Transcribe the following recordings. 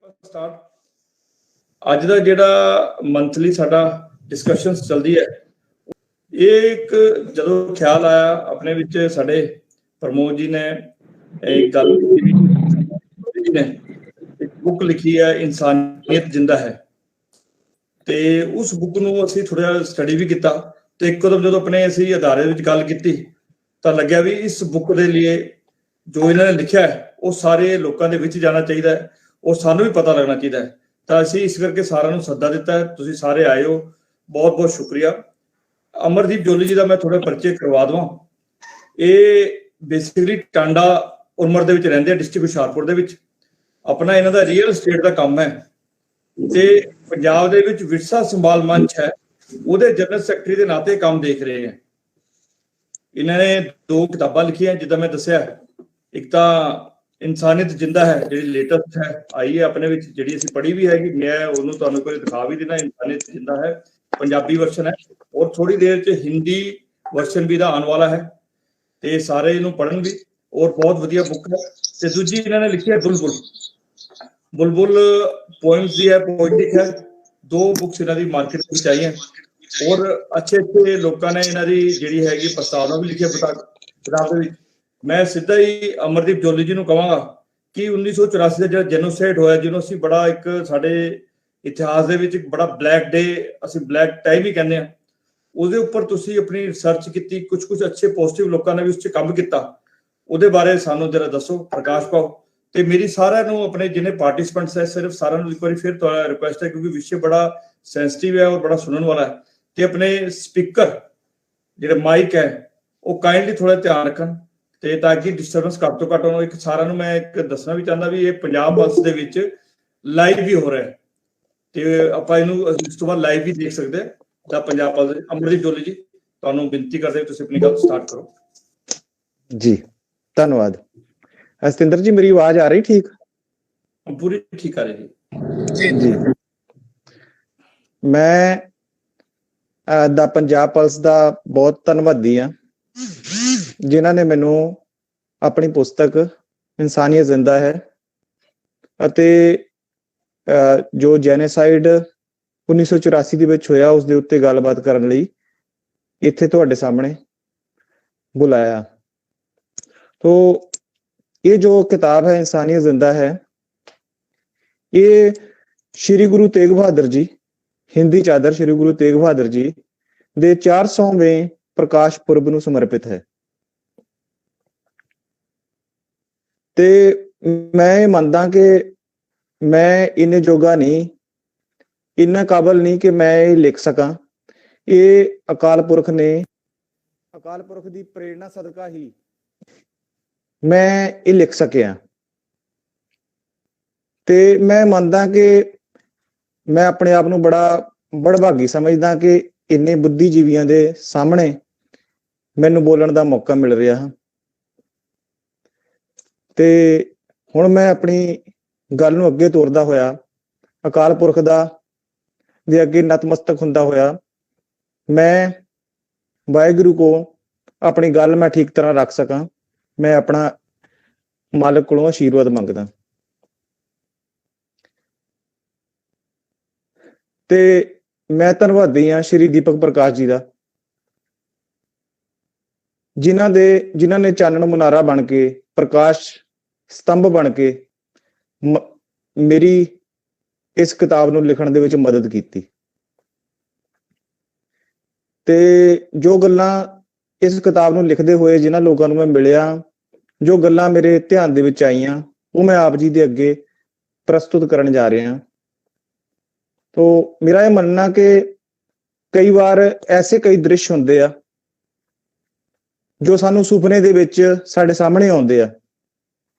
Start ਅੱਜ ਦਾ ਜਿਹੜਾ monthly ਸਾਡਾ ਡਿਸਕਸ਼ਨਸ ਚੱਲਦੀ ਹੈ, ਇਹ ਇੱਕ ਜਦੋਂ ਖਿਆਲ ਆਇਆ ਆਪਣੇ ਵਿੱਚ ਸਾਡੇ ਪ੍ਰਮੋਦ ਜੀ ਨੇ ਇੱਕ ਗੱਲ ਨੇ ਇੱਕ ਬੁੱਕ ਲਿਖੀ ਹੈ ਇਨਸਾਨੀਅਤ ਜਿੰਦਾ ਹੈ, ਤੇ ਉਸ ਬੁੱਕ ਨੂੰ ਅਸੀਂ ਥੋੜਾ ਸਟੱਡੀ ਵੀ ਕੀਤਾ ਤੇ ਇੱਕਦਮ ਜਦੋਂ ਆਪਣੇ ਅਸੀਂ ਅਦਾਰੇ ਵਿੱਚ ਗੱਲ ਕੀਤੀ ਤਾਂ ਲੱਗਿਆ ਵੀ ਇਸ ਬੁੱਕ ਦੇ ਲਈ ਜੋ ਇਹਨਾਂ ਨੇ ਲਿਖਿਆ ਹੈ ਉਹ ਸਾਰੇ ਲੋਕਾਂ ਦੇ ਵਿੱਚ ਜਾਣਾ ਚਾਹੀਦਾ ਹੈ, ਉਹ ਸਾਨੂੰ ਵੀ ਪਤਾ ਲੱਗਣਾ ਚਾਹੀਦਾ ਹੈ। ਤਾਂ ਅਸੀਂ ਇਸ ਕਰਕੇ ਸਾਰਿਆਂ ਨੂੰ ਸੱਦਾ ਦਿੱਤਾ ਹੈ, ਤੁਸੀਂ ਸਾਰੇ ਆਏ ਹੋ, ਬਹੁਤ ਬਹੁਤ ਸ਼ੁਕਰੀਆ। ਅਮਰਦੀਪ ਜੋਲੀ ਜੀ ਦਾ ਮੈਂ ਥੋੜਾ ਪਰਿਚੈ ਕਰਵਾ ਦਵਾਂ। ਇਹ ਬੇਸਿਕਲੀ ਟਾਂਡਾ ਉਮਰ ਦੇ ਵਿੱਚ ਰਹਿੰਦੇ ਆ, ਡਿਸਟ੍ਰਿਕਟ ਹੁਸ਼ਿਆਰਪੁਰ ਦੇ ਵਿੱਚ। ਆਪਣਾ ਇਹਨਾਂ ਦਾ ਰੀਅਲ ਏਸਟੇਟ ਦਾ ਕੰਮ ਹੈ ਤੇ ਪੰਜਾਬ ਦੇ ਵਿੱਚ ਵਿਰਸਾ ਸੰਭਾਲ ਮੰਚ ਹੈ, ਉਹਦੇ ਜਨਰਲ ਸੈਕਟਰੀ ਦੇ ਨਾਤੇ ਕੰਮ ਦੇਖ ਰਹੇ ਹੈ। ਇਹਨਾਂ ਨੇ 2 ਕਿਤਾਬਾਂ ਲਿਖੀਆਂ ਜਿੱਦਾਂ ਮੈਂ ਦੱਸਿਆ, ਇੱਕ ਤਾਂ ਇਨਸਾਨੀਅਤ ਜਿੰਦਾ ਹੈ ਜਿਹੜੀ ਲੇਟੈਸਟ ਹੈ ਆਈ ਹੈ ਆਪਣੇ ਵਿੱਚ, ਜਿਹੜੀ ਅਸੀਂ ਪੜ੍ਹੀ ਵੀ ਹੈਗੀ, ਮੈਂ ਉਹਨੂੰ ਤੁਹਾਨੂੰ ਕੋਈ ਦਿਖਾ ਵੀ ਦੇਣਾ। ਇਨਸਾਨੀਅਤ ਜਿੰਦਾ ਹੈ ਪੰਜਾਬੀ ਵਰਸ਼ਨ ਹੈ ਔਰ ਥੋੜੀ ਦੇਰ 'ਚ ਹਿੰਦੀ ਵਰਸ਼ਨ ਵੀ ਦਾ ਆਉਣ ਵਾਲਾ ਹੈ, ਤੇ ਸਾਰੇ ਇਹਨੂੰ ਪੜ੍ਹਨ ਵੀ, ਔਰ ਬਹੁਤ ਵਧੀਆ ਬੁੱਕ ਹੈ। ਤੇ ਦੂਜੀ ਇਹਨਾਂ ਨੇ ਲਿਖੀ ਹੈ ਬੁਲਬੁਲ। ਬੁਲਬੁਲ ਪੋਇਮਸ ਦੀ ਹੈ, ਪੋਇਟਿਕ ਹੈ। 2 ਬੁੱਕਸ ਇਹਨਾਂ ਦੀ ਮਾਰਕੀਟ ਵਿੱਚ ਆਈ ਹੈ ਔਰ ਅੱਛੇ ਅੱਛੇ ਲੋਕਾਂ ਨੇ ਇਹਨਾਂ ਦੀ ਜਿਹੜੀ ਹੈਗੀ ਪ੍ਰਸਤਾਵਨਾ ਵੀ ਲਿਖੀ ਹੈ ਕਿਤਾਬ ਦੇ ਵਿੱਚ। ਮੈਂ ਸਿੱਧਾ ਹੀ ਅਮਰਦੀਪ ਜੋਲੀ ਜੀ ਨੂੰ ਕਹਾਂਗਾ ਕਿ 1984 ਦਾ ਜਿਹੜਾ ਜੈਨੋਸਾਈਡ ਹੋਇਆ, ਜਿਹਨੂੰ ਅਸੀਂ ਬੜਾ ਇੱਕ ਸਾਡੇ ਇਤਿਹਾਸ ਦੇ ਵਿੱਚ ਇੱਕ ਬੜਾ ਬਲੈਕ ਡੇ, ਅਸੀਂ ਬਲੈਕ ਟਾਈਮ ਵੀ ਕਹਿੰਦੇ ਆ, ਉਹਦੇ ਉੱਪਰ ਤੁਸੀਂ ਆਪਣੀ ਰਿਸਰਚ ਕੀਤੀ, ਕੁਝ ਅੱਛੇ ਪੋਜ਼ਿਟਿਵ ਲੋਕਾਂ ਨੇ ਵੀ ਉਸ 'ਚ ਕੰਮ ਕੀਤਾ, ਉਹਦੇ ਬਾਰੇ ਸਾਨੂੰ ਜਰਾ ਦੱਸੋ, ਪ੍ਰਕਾਸ਼ ਪਾਓ। ਤੇ ਮੇਰੀ ਸਾਰਿਆਂ ਨੂੰ ਆਪਣੇ ਜਿਹਨੇ ਪਾਰਟਿਸਿਪੈਂਟਸ ਹੈ, ਸਿਰਫ ਸਾਰਿਆਂ ਨੂੰ ਇੱਕ ਵਾਰੀ ਫਿਰ ਤੁਹਾਡਾ ਰਿਕੁਐਸਟ ਹੈ, ਕਿਉਂਕਿ ਵਿਸ਼ੇ ਬੜਾ ਸੈਂਸਿਟਿਵ ਹੈ ਔਰ ਬੜਾ ਸੁਣਨ ਵਾਲਾ ਹੈ, ਤੇ ਆਪਣੇ ਸਪੀਕਰ ਜਿਹੜੇ ਮਾਈਕ ਹੈ ਉਹ ਕਾਈਂਡਲੀ ਥੋੜਾ ਧਿਆਨ ਰੱਖਣ ਤੇ ਤਾਂ ਕਿ ਡਿਸਟਰਬੈਂਸ ਘੱਟ ਤੋਂ ਘੱਟ ਹੋਵੇ। ਇੱਕ ਸਾਰਿਆਂ ਨੂੰ ਮੈਂ ਇੱਕ ਦੱਸਣਾ ਵੀ ਚਾਹੁੰਦਾ ਵੀ ਇਹ ਪੰਜਾਬ ਪਲਸ ਦੇ ਵਿੱਚ ਲਾਈਵ ਵੀ ਹੋ ਰਿਹਾ ਹੈ, ਤੇ ਆਪਾਂ ਇਹਨੂੰ ਇਸ ਤੋਂ ਬਾਅਦ ਲਾਈਵ ਵੀ ਦੇਖ ਸਕਦੇ ਹਾਂ ਤਾਂ ਪੰਜਾਬ ਪਲਸ। ਅਮਰਦੀਪ ਜੋਲੀ ਜੀ, ਤੁਹਾਨੂੰ ਬੇਨਤੀ ਕਰਦੇ ਤੁਸੀਂ ਆਪਣੀ ਗੱਲ ਸਟਾਰਟ ਕਰੋ ਜੀ। ਧੰਨਵਾਦ। ਸਤਿੰਦਰ ਜੀ, ਮੇਰੀ ਆਵਾਜ਼ ਆ ਰਹੀ ਠੀਕ? ਪੂਰੀ ਠੀਕ ਆ ਰਹੀ ਜੀ ਜੀ। ਮੈਂ ਦਾ ਪੰਜਾਬ ਪਲਸ ਦਾ ਬਹੁਤ ਧੰਨਵਾਦੀ ਹਾਂ, ਜਿਨ੍ਹਾਂ ਨੇ ਮੈਨੂੰ ਆਪਣੀ ਪੁਸਤਕ ਇਨਸਾਨੀਅਤ ਜ਼ਿੰਦਾ ਹੈ ਅਤੇ ਜੋ ਜੈਨੋਸਾਈਡ 1984 ਦੇ ਵਿੱਚ ਹੋਇਆ ਉਸ ਦੇ ਉੱਤੇ ਗੱਲਬਾਤ ਕਰਨ ਲਈ ਇੱਥੇ ਤੁਹਾਡੇ ਸਾਹਮਣੇ ਬੁਲਾਇਆ। ਤੋ ਇਹ ਜੋ ਕਿਤਾਬ ਹੈ ਇਨਸਾਨੀਅਤ ਜ਼ਿੰਦਾ ਹੈ, ਇਹ ਸ਼੍ਰੀ ਗੁਰੂ ਤੇਗ ਬਹਾਦਰ ਜੀ, ਹਿੰਦੀ ਚਾਦਰ ਸ਼੍ਰੀ ਗੁਰੂ ਤੇਗ ਬਹਾਦਰ ਜੀ ਦੇ 400ਵੇਂ ਪ੍ਰਕਾਸ਼ ਪੁਰਬ ਨੂੰ ਸਮਰਪਿਤ ਹੈ। ਤੇ ਮੈਂ ਇਹ ਮੰਨਦਾ ਕਿ ਮੈਂ ਇੰਨੇ ਜੋਗਾ ਨਹੀਂ, ਇੰਨਾ ਕਾਬਲ ਨਹੀਂ ਕਿ ਮੈਂ ਇਹ ਲਿਖ ਸਕਾਂ। ਇਹ ਅਕਾਲ ਪੁਰਖ ਦੀ ਪ੍ਰੇਰਣਾ ਸਦਕਾ ਹੀ ਮੈਂ ਇਹ ਲਿਖ ਸਕਿਆ। ਤੇ ਮੈਂ ਮੰਨਦਾ ਕਿ ਮੈਂ ਆਪਣੇ ਆਪ ਨੂੰ ਬੜਾ ਬੜਭਾਗੀ ਸਮਝਦਾ ਕਿ ਇੰਨੇ ਬੁੱਧੀਜੀਵੀਆਂ ਦੇ ਸਾਹਮਣੇ ਮੈਨੂੰ ਬੋਲਣ ਦਾ ਮੌਕਾ ਮਿਲ ਰਿਹਾ। ਤੇ ਹੁਣ ਮੈਂ ਆਪਣੀ ਗੱਲ ਨੂੰ ਅੱਗੇ ਤੋਰਦਾ ਹੋਇਆ ਅਕਾਲ ਪੁਰਖ ਦੇ ਅੱਗੇ ਨਤਮਸਤਕ ਹੁੰਦਾ ਹੋਇਆ ਮੈਂ ਵਾਹਿਗੁਰੂ ਕੋ ਆਪਣੀ ਗੱਲ ਮੈਂ ਠੀਕ ਤਰ੍ਹਾਂ ਰੱਖ ਸਕਾਂ, ਮੈਂ ਆਪਣਾ ਮਾਲਕ ਕੋਲੋਂ ਆਸ਼ੀਰਵਾਦ ਮੰਗਦਾ। ਤੇ ਮੈਂ ਧੰਨਵਾਦੀ ਹਾਂ ਸ਼੍ਰੀ ਦੀਪਕ ਪ੍ਰਕਾਸ਼ ਜੀ ਦਾ, ਜਿਨ੍ਹਾਂ ਨੇ ਚਾਨਣ ਮੁਨਾਰਾ ਬਣ ਕੇ, ਪ੍ਰਕਾਸ਼ ਸਤੰਭ ਬਣ ਕੇ ਮੇਰੀ ਇਸ ਕਿਤਾਬ ਨੂੰ ਲਿਖਣ ਦੇ ਵਿੱਚ ਮਦਦ ਕੀਤੀ। ਤੇ ਜੋ ਗੱਲਾਂ ਇਸ ਕਿਤਾਬ ਨੂੰ ਲਿਖਦੇ ਹੋਏ ਜਿਨ੍ਹਾਂ ਲੋਕਾਂ ਨੂੰ ਮੈਂ ਮਿਲਿਆ, ਜੋ ਗੱਲਾਂ ਮੇਰੇ ਧਿਆਨ ਦੇ ਵਿੱਚ ਆਈਆਂ, ਉਹ ਮੈਂ ਆਪ ਜੀ ਦੇ ਅੱਗੇ ਪ੍ਰਸਤੁਤ ਕਰਨ ਜਾ ਰਿਹਾ। ਤੋ ਮੇਰਾ ਇਹ ਮੰਨਣਾ ਕਿ ਕਈ ਵਾਰ ਐਸੇ ਕਈ ਦ੍ਰਿਸ਼ ਹੁੰਦੇ ਆ ਜੋ ਸਾਨੂੰ ਸੁਪਨੇ ਦੇ ਵਿੱਚ ਸਾਡੇ ਸਾਹਮਣੇ ਆਉਂਦੇ ਆ,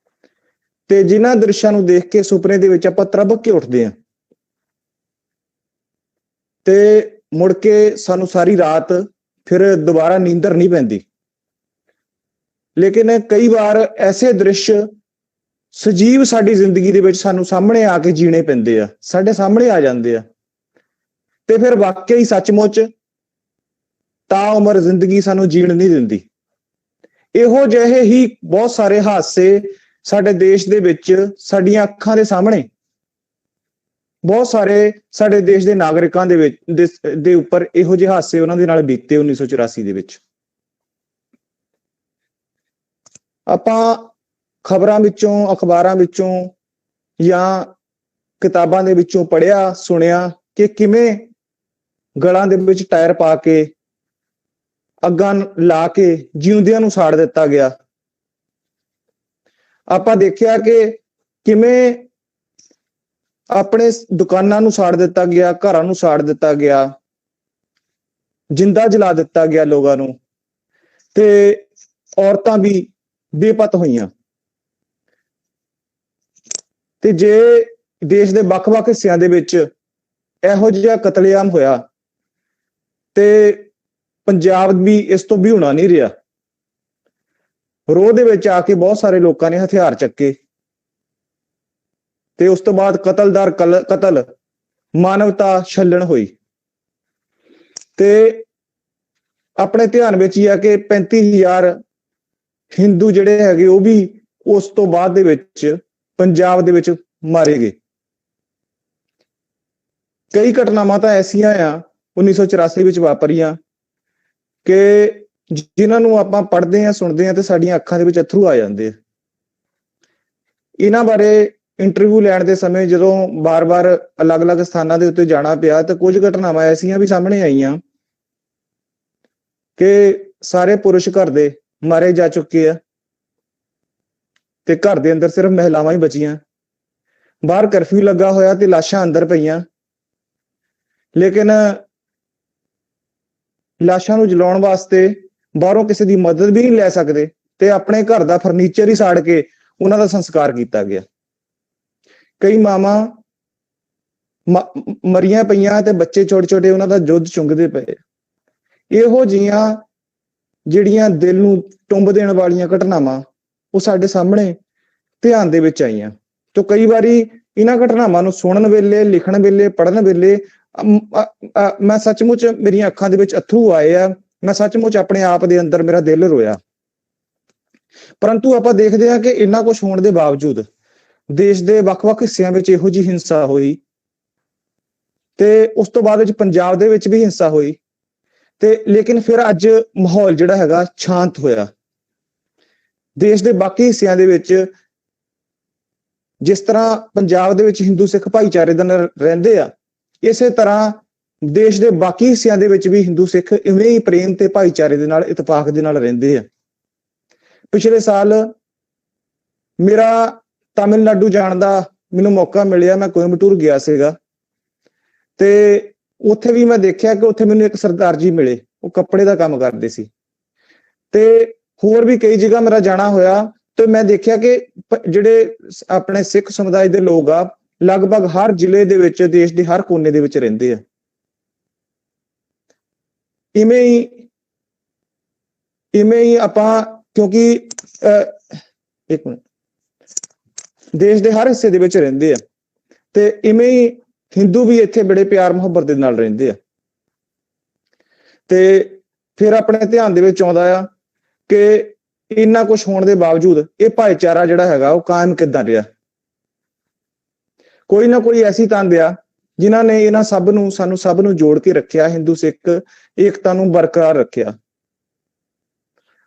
ਤੇ ਜਿਨ੍ਹਾਂ ਦ੍ਰਿਸ਼ਾਂ ਨੂੰ ਦੇਖ ਕੇ ਸੁਪਨੇ ਦੇ ਵਿੱਚ ਆਪਾਂ ਤਰਬਕ ਕੇ ਉੱਠਦੇ ਆ, ਤੇ ਮੁੜ ਕੇ ਸਾਨੂੰ ਸਾਰੀ ਰਾਤ ਫਿਰ ਦੁਬਾਰਾ ਨੀਂਦਰ ਨਹੀਂ ਪੈਂਦੀ। ਲੇਕਿਨ ਕਈ ਵਾਰ ਐਸੇ ਦ੍ਰਿਸ਼ ਸਜੀਵ ਸਾਡੀ ਜ਼ਿੰਦਗੀ ਦੇ ਵਿੱਚ ਸਾਨੂੰ ਸਾਹਮਣੇ ਆ ਕੇ ਜੀਣੇ ਪੈਂਦੇ ਆ, ਸਾਡੇ ਸਾਹਮਣੇ ਆ ਜਾਂਦੇ ਆ, ਤੇ ਫਿਰ ਵਾਕਈ ਸੱਚਮੁੱਚ ਤਾਂ ਉਮਰ ਜ਼ਿੰਦਗੀ ਸਾਨੂੰ ਜੀਣ ਨਹੀਂ ਦਿੰਦੀ। ਇਹੋ ਜਿਹੇ ਹੀ ਬਹੁਤ ਸਾਰੇ ਹਾਦਸੇ ਸਾਡੇ ਦੇਸ਼ ਦੇ ਵਿੱਚ ਸਾਡੀਆਂ ਅੱਖਾਂ ਦੇ ਸਾਹਮਣੇ ਬਹੁਤ ਸਾਰੇ ਸਾਡੇ ਦੇਸ਼ ਦੇ ਨਾਗਰਿਕਾਂ ਦੇ ਉੱਪਰ ਇਹੋ ਜਿਹੇ ਹਾਦਸੇ ਉਹਨਾਂ ਦੇ ਨਾਲ ਬੀਤੇ 1984 ਦੇ ਵਿੱਚ। ਆਪਾਂ ਖਬਰਾਂ ਵਿੱਚੋਂ, ਅਖਬਾਰਾਂ ਵਿੱਚੋਂ ਜਾਂ ਕਿਤਾਬਾਂ ਦੇ ਵਿੱਚੋਂ ਪੜ੍ਹਿਆ ਸੁਣਿਆ ਕਿ ਕਿਵੇਂ ਗਲਾਂ ਦੇ ਵਿੱਚ ਟਾਇਰ ਪਾ ਕੇ, ਅੱਗਾਂ ਲਾ ਕੇ ਜਿਉਂਦਿਆਂ ਨੂੰ ਸਾੜ ਦਿੱਤਾ ਗਿਆ। ਆਪਾਂ ਦੇਖਿਆ ਕਿ ਕਿਵੇਂ ਆਪਣੇ ਦੁਕਾਨਾਂ ਨੂੰ ਸਾੜ ਦਿੱਤਾ ਗਿਆ, ਘਰਾਂ ਨੂੰ ਸਾੜ ਦਿੱਤਾ ਗਿਆ, ਜਿੰਦਾ ਜਲਾ ਦਿੱਤਾ ਗਿਆ ਲੋਕਾਂ ਨੂੰ, ਤੇ ਔਰਤਾਂ ਵੀ ਬੇਪਤ ਹੋਈਆਂ। ਤੇ ਜੇ ਦੇਸ਼ ਦੇ ਵੱਖ-ਵੱਖ ਹਿੱਸਿਆਂ ਦੇ ਵਿੱਚ ਇਹੋ ਜਿਹਾ ਕਤਲੇਆਮ ਹੋਇਆ ਤੇ ਪੰਜਾਬ ਵੀ ਇਸ ਤੋਂ ਵਿਹੂਣਾ ਨਹੀਂ ਰਿਹਾ। ਰੋਹ ਦੇ ਵਿੱਚ ਆ ਕੇ ਬਹੁਤ ਸਾਰੇ ਲੋਕਾਂ ਨੇ ਹਥਿਆਰ ਚੱਕੇ ਤੇ ਉਸ ਤੋਂ ਬਾਅਦ ਕਤਲ, ਮਾਨਵਤਾ ਛੱਲਣ ਹੋਈ। ਤੇ ਆਪਣੇ ਧਿਆਨ ਵਿੱਚ ਹੀ ਆ ਕਿ 35,000 ਹਿੰਦੂ ਜਿਹੜੇ ਹੈਗੇ ਉਹ ਵੀ ਉਸ ਤੋਂ ਬਾਅਦ ਦੇ ਵਿੱਚ ਪੰਜਾਬ ਦੇ ਵਿੱਚ ਮਾਰੇ ਗਏ। ਕਈ ਘਟਨਾਵਾਂ ਤਾਂ ਐਸੀਆਂ ਆ 1984 ਵਿੱਚ ਵਾਪਰੀਆਂ ਕਿ ਜਿਨ੍ਹਾਂ ਨੂੰ ਆਪਾਂ ਪੜ੍ਹਦੇ ਹਾਂ, ਸੁਣਦੇ ਹਾਂ ਤੇ ਸਾਡੀਆਂ ਅੱਖਾਂ ਦੇ ਵਿੱਚ ਅੱਥਰੂ ਆ ਜਾਂਦੇ ਆ। ਇਹਨਾਂ ਬਾਰੇ ਇੰਟਰਵਿਊ ਲੈਣ ਦੇ ਸਮੇਂ ਜਦੋਂ ਬਾਰ-ਬਾਰ ਅਲੱਗ-ਅਲੱਗ ਸਥਾਨਾਂ ਦੇ ਉੱਤੇ ਜਾਣਾ ਪਿਆ ਤਾਂ ਕੁਝ ਘਟਨਾਵਾਂ ਐਸੀਆਂ ਵੀ ਸਾਹਮਣੇ ਆਈਆਂ ਕਿ ਸਾਰੇ ਪੁਰਸ਼ ਘਰ ਦੇ ਮਾਰੇ ਜਾ ਚੁੱਕੇ ਆ ਤੇ ਘਰ ਦੇ ਅੰਦਰ ਸਿਰਫ ਮਹਿਲਾਵਾਂ ਹੀ ਬਚੀਆਂ। ਬਾਹਰ ਕਰਫਿਊ ਲੱਗਾ ਹੋਇਆ ਤੇ ਲਾਸ਼ਾਂ ਅੰਦਰ ਪਈਆਂ, ਲੇਕਿਨ ਲਾਸ਼ਾਂ ਨੂੰ ਜਲਾਉਣ ਵਾਸਤੇ ਬਾਹਰੋਂ ਕਿਸੇ ਦੀ ਮਦਦ ਵੀ ਨਹੀਂ ਲੈ ਸਕਦੇ ਤੇ ਆਪਣੇ ਘਰ ਦਾ ਫਰਨੀਚਰ ਹੀ ਸਾੜ ਕੇ ਉਹਨਾਂ ਦਾ ਸੰਸਕਾਰ ਕੀਤਾ ਗਿਆ। ਕਈ ਮਾਵਾਂ ਮਰੀਆਂ ਪਈਆਂ ਤੇ ਬੱਚੇ ਛੋਟੇ-ਛੋਟੇ ਉਹਨਾਂ ਦਾ ਦੁੱਧ ਚੁੰਗਦੇ ਪਏ। ਇਹੋ ਜਿਹੀਆਂ ਜਿਹੜੀਆਂ ਦਿਲ ਨੂੰ ਟੁੰਬ ਦੇਣ ਵਾਲੀਆਂ ਘਟਨਾਵਾਂ ਉਹ ਸਾਡੇ ਸਾਹਮਣੇ ਧਿਆਨ ਦੇ ਵਿੱਚ ਆਈਆਂ। ਤੇ ਕਈ ਵਾਰੀ ਇਹਨਾਂ ਘਟਨਾਵਾਂ ਨੂੰ ਸੁਣਨ ਵੇਲੇ, ਲਿਖਣ ਵੇਲੇ, ਪੜ੍ਹਨ ਵੇਲੇ ਮੈਂ ਸੱਚਮੁੱਚ ਮੇਰੀਆਂ ਅੱਖਾਂ ਦੇ ਵਿੱਚ ਅੱਥਰੂ ਆਏ ਆ। ਮੈਂ ਸੱਚਮੁੱਚ ਆਪਣੇ ਆਪ ਦੇ ਅੰਦਰ ਮੇਰਾ ਦਿਲ ਰੋਇਆ। ਪਰੰਤੂ ਆਪਾਂ ਦੇਖਦੇ ਹਾਂ ਕਿ ਇੰਨਾ ਕੁਝ ਹੋਣ ਦੇ ਬਾਵਜੂਦ ਦੇਸ਼ ਦੇ ਵੱਖ-ਵੱਖ ਹਿੱਸਿਆਂ ਵਿੱਚ ਇਹੋ ਜਿਹੀ ਹਿੰਸਾ ਹੋਈ ਤੇ ਉਸ ਤੋਂ ਬਾਅਦ ਵਿੱਚ ਪੰਜਾਬ ਦੇ ਵਿੱਚ ਵੀ ਹਿੰਸਾ ਹੋਈ ਤੇ ਲੇਕਿਨ ਫਿਰ ਅੱਜ ਮਾਹੌਲ ਜਿਹੜਾ ਹੈਗਾ ਸ਼ਾਂਤ ਹੋਇਆ। ਦੇਸ਼ ਦੇ ਬਾਕੀ ਹਿੱਸਿਆਂ ਦੇ ਵਿੱਚ ਜਿਸ ਤਰ੍ਹਾਂ ਪੰਜਾਬ ਦੇ ਵਿੱਚ ਹਿੰਦੂ ਸਿੱਖ ਭਾਈਚਾਰੇ ਦੇ ਨਾਲ ਰਹਿੰਦੇ ਆ, ਇਸੇ ਤਰ੍ਹਾਂ ਦੇਸ਼ ਦੇ ਬਾਕੀ ਹਿੱਸਿਆਂ ਦੇ ਵਿੱਚ ਵੀ ਹਿੰਦੂ ਸਿੱਖ ਇਵੇਂ ਹੀ ਪ੍ਰੇਮ ਤੇ ਭਾਈਚਾਰੇ ਦੇ ਨਾਲ, ਇਤਫਾਕ ਦੇ ਨਾਲ ਰਹਿੰਦੇ ਆ। ਪਿਛਲੇ ਸਾਲ ਮੇਰਾ ਤਾਮਿਲਨਾਡੂ ਜਾਣ ਦਾ ਮੈਨੂੰ ਮੌਕਾ ਮਿਲਿਆ। ਮੈਂ ਕੋਇੰਬਟੂਰ ਗਿਆ ਸੀਗਾ ਤੇ ਉੱਥੇ ਵੀ ਮੈਂ ਦੇਖਿਆ ਕਿ ਉੱਥੇ ਮੈਨੂੰ ਇੱਕ ਸਰਦਾਰ ਜੀ ਮਿਲੇ। ਉਹ ਕੱਪੜੇ ਦਾ ਕੰਮ ਕਰਦੇ ਸੀ ਤੇ ਹੋਰ ਵੀ ਕਈ ਜਗ੍ਹਾ ਮੇਰਾ ਜਾਣਾ ਹੋਇਆ ਤੇ ਮੈਂ ਦੇਖਿਆ ਕਿ ਜਿਹੜੇ ਆਪਣੇ ਸਿੱਖ ਸਮੁਦਾਇ ਦੇ ਲੋਕ ਆ ਲਗਭਗ ਹਰ ਜ਼ਿਲ੍ਹੇ ਦੇ ਵਿੱਚ, ਦੇਸ਼ ਦੇ ਹਰ ਕੋਨੇ ਦੇ ਵਿੱਚ ਰਹਿੰਦੇ ਆ। ਇਵੇਂ ਹੀ ਆਪਾਂ, ਕਿਉਂਕਿ ਇੱਕ ਮਿੰਟ, ਦੇਸ਼ ਦੇ ਹਰ ਹਿੱਸੇ ਦੇ ਵਿੱਚ ਰਹਿੰਦੇ ਆ ਤੇ ਇਵੇਂ ਹੀ ਹਿੰਦੂ ਵੀ ਇੱਥੇ ਬੜੇ ਪਿਆਰ ਮੁਹੱਬਤ ਦੇ ਨਾਲ ਰਹਿੰਦੇ ਆ। ਤੇ ਫਿਰ ਆਪਣੇ ਧਿਆਨ ਦੇ ਵਿੱਚ ਆਉਂਦਾ ਆ ਕਿ ਇੰਨਾ ਕੁਝ ਹੋਣ ਦੇ ਬਾਵਜੂਦ ਇਹ ਭਾਈਚਾਰਾ ਜਿਹੜਾ ਹੈਗਾ ਉਹ ਕਾਇਮ ਕਿੱਦਾਂ ਰਿਹਾ। ਕੋਈ ਨਾ ਕੋਈ ਐਸੀ ਤੰਦ ਆ ਜਿਨ੍ਹਾਂ ਨੇ ਇਹਨਾਂ ਸਭ ਨੂੰ, ਸਾਨੂੰ ਸਭ ਨੂੰ ਜੋੜ ਕੇ ਰੱਖਿਆ, ਹਿੰਦੂ ਸਿੱਖ ਏਕਤਾ ਨੂੰ ਬਰਕਰਾਰ ਰੱਖਿਆ।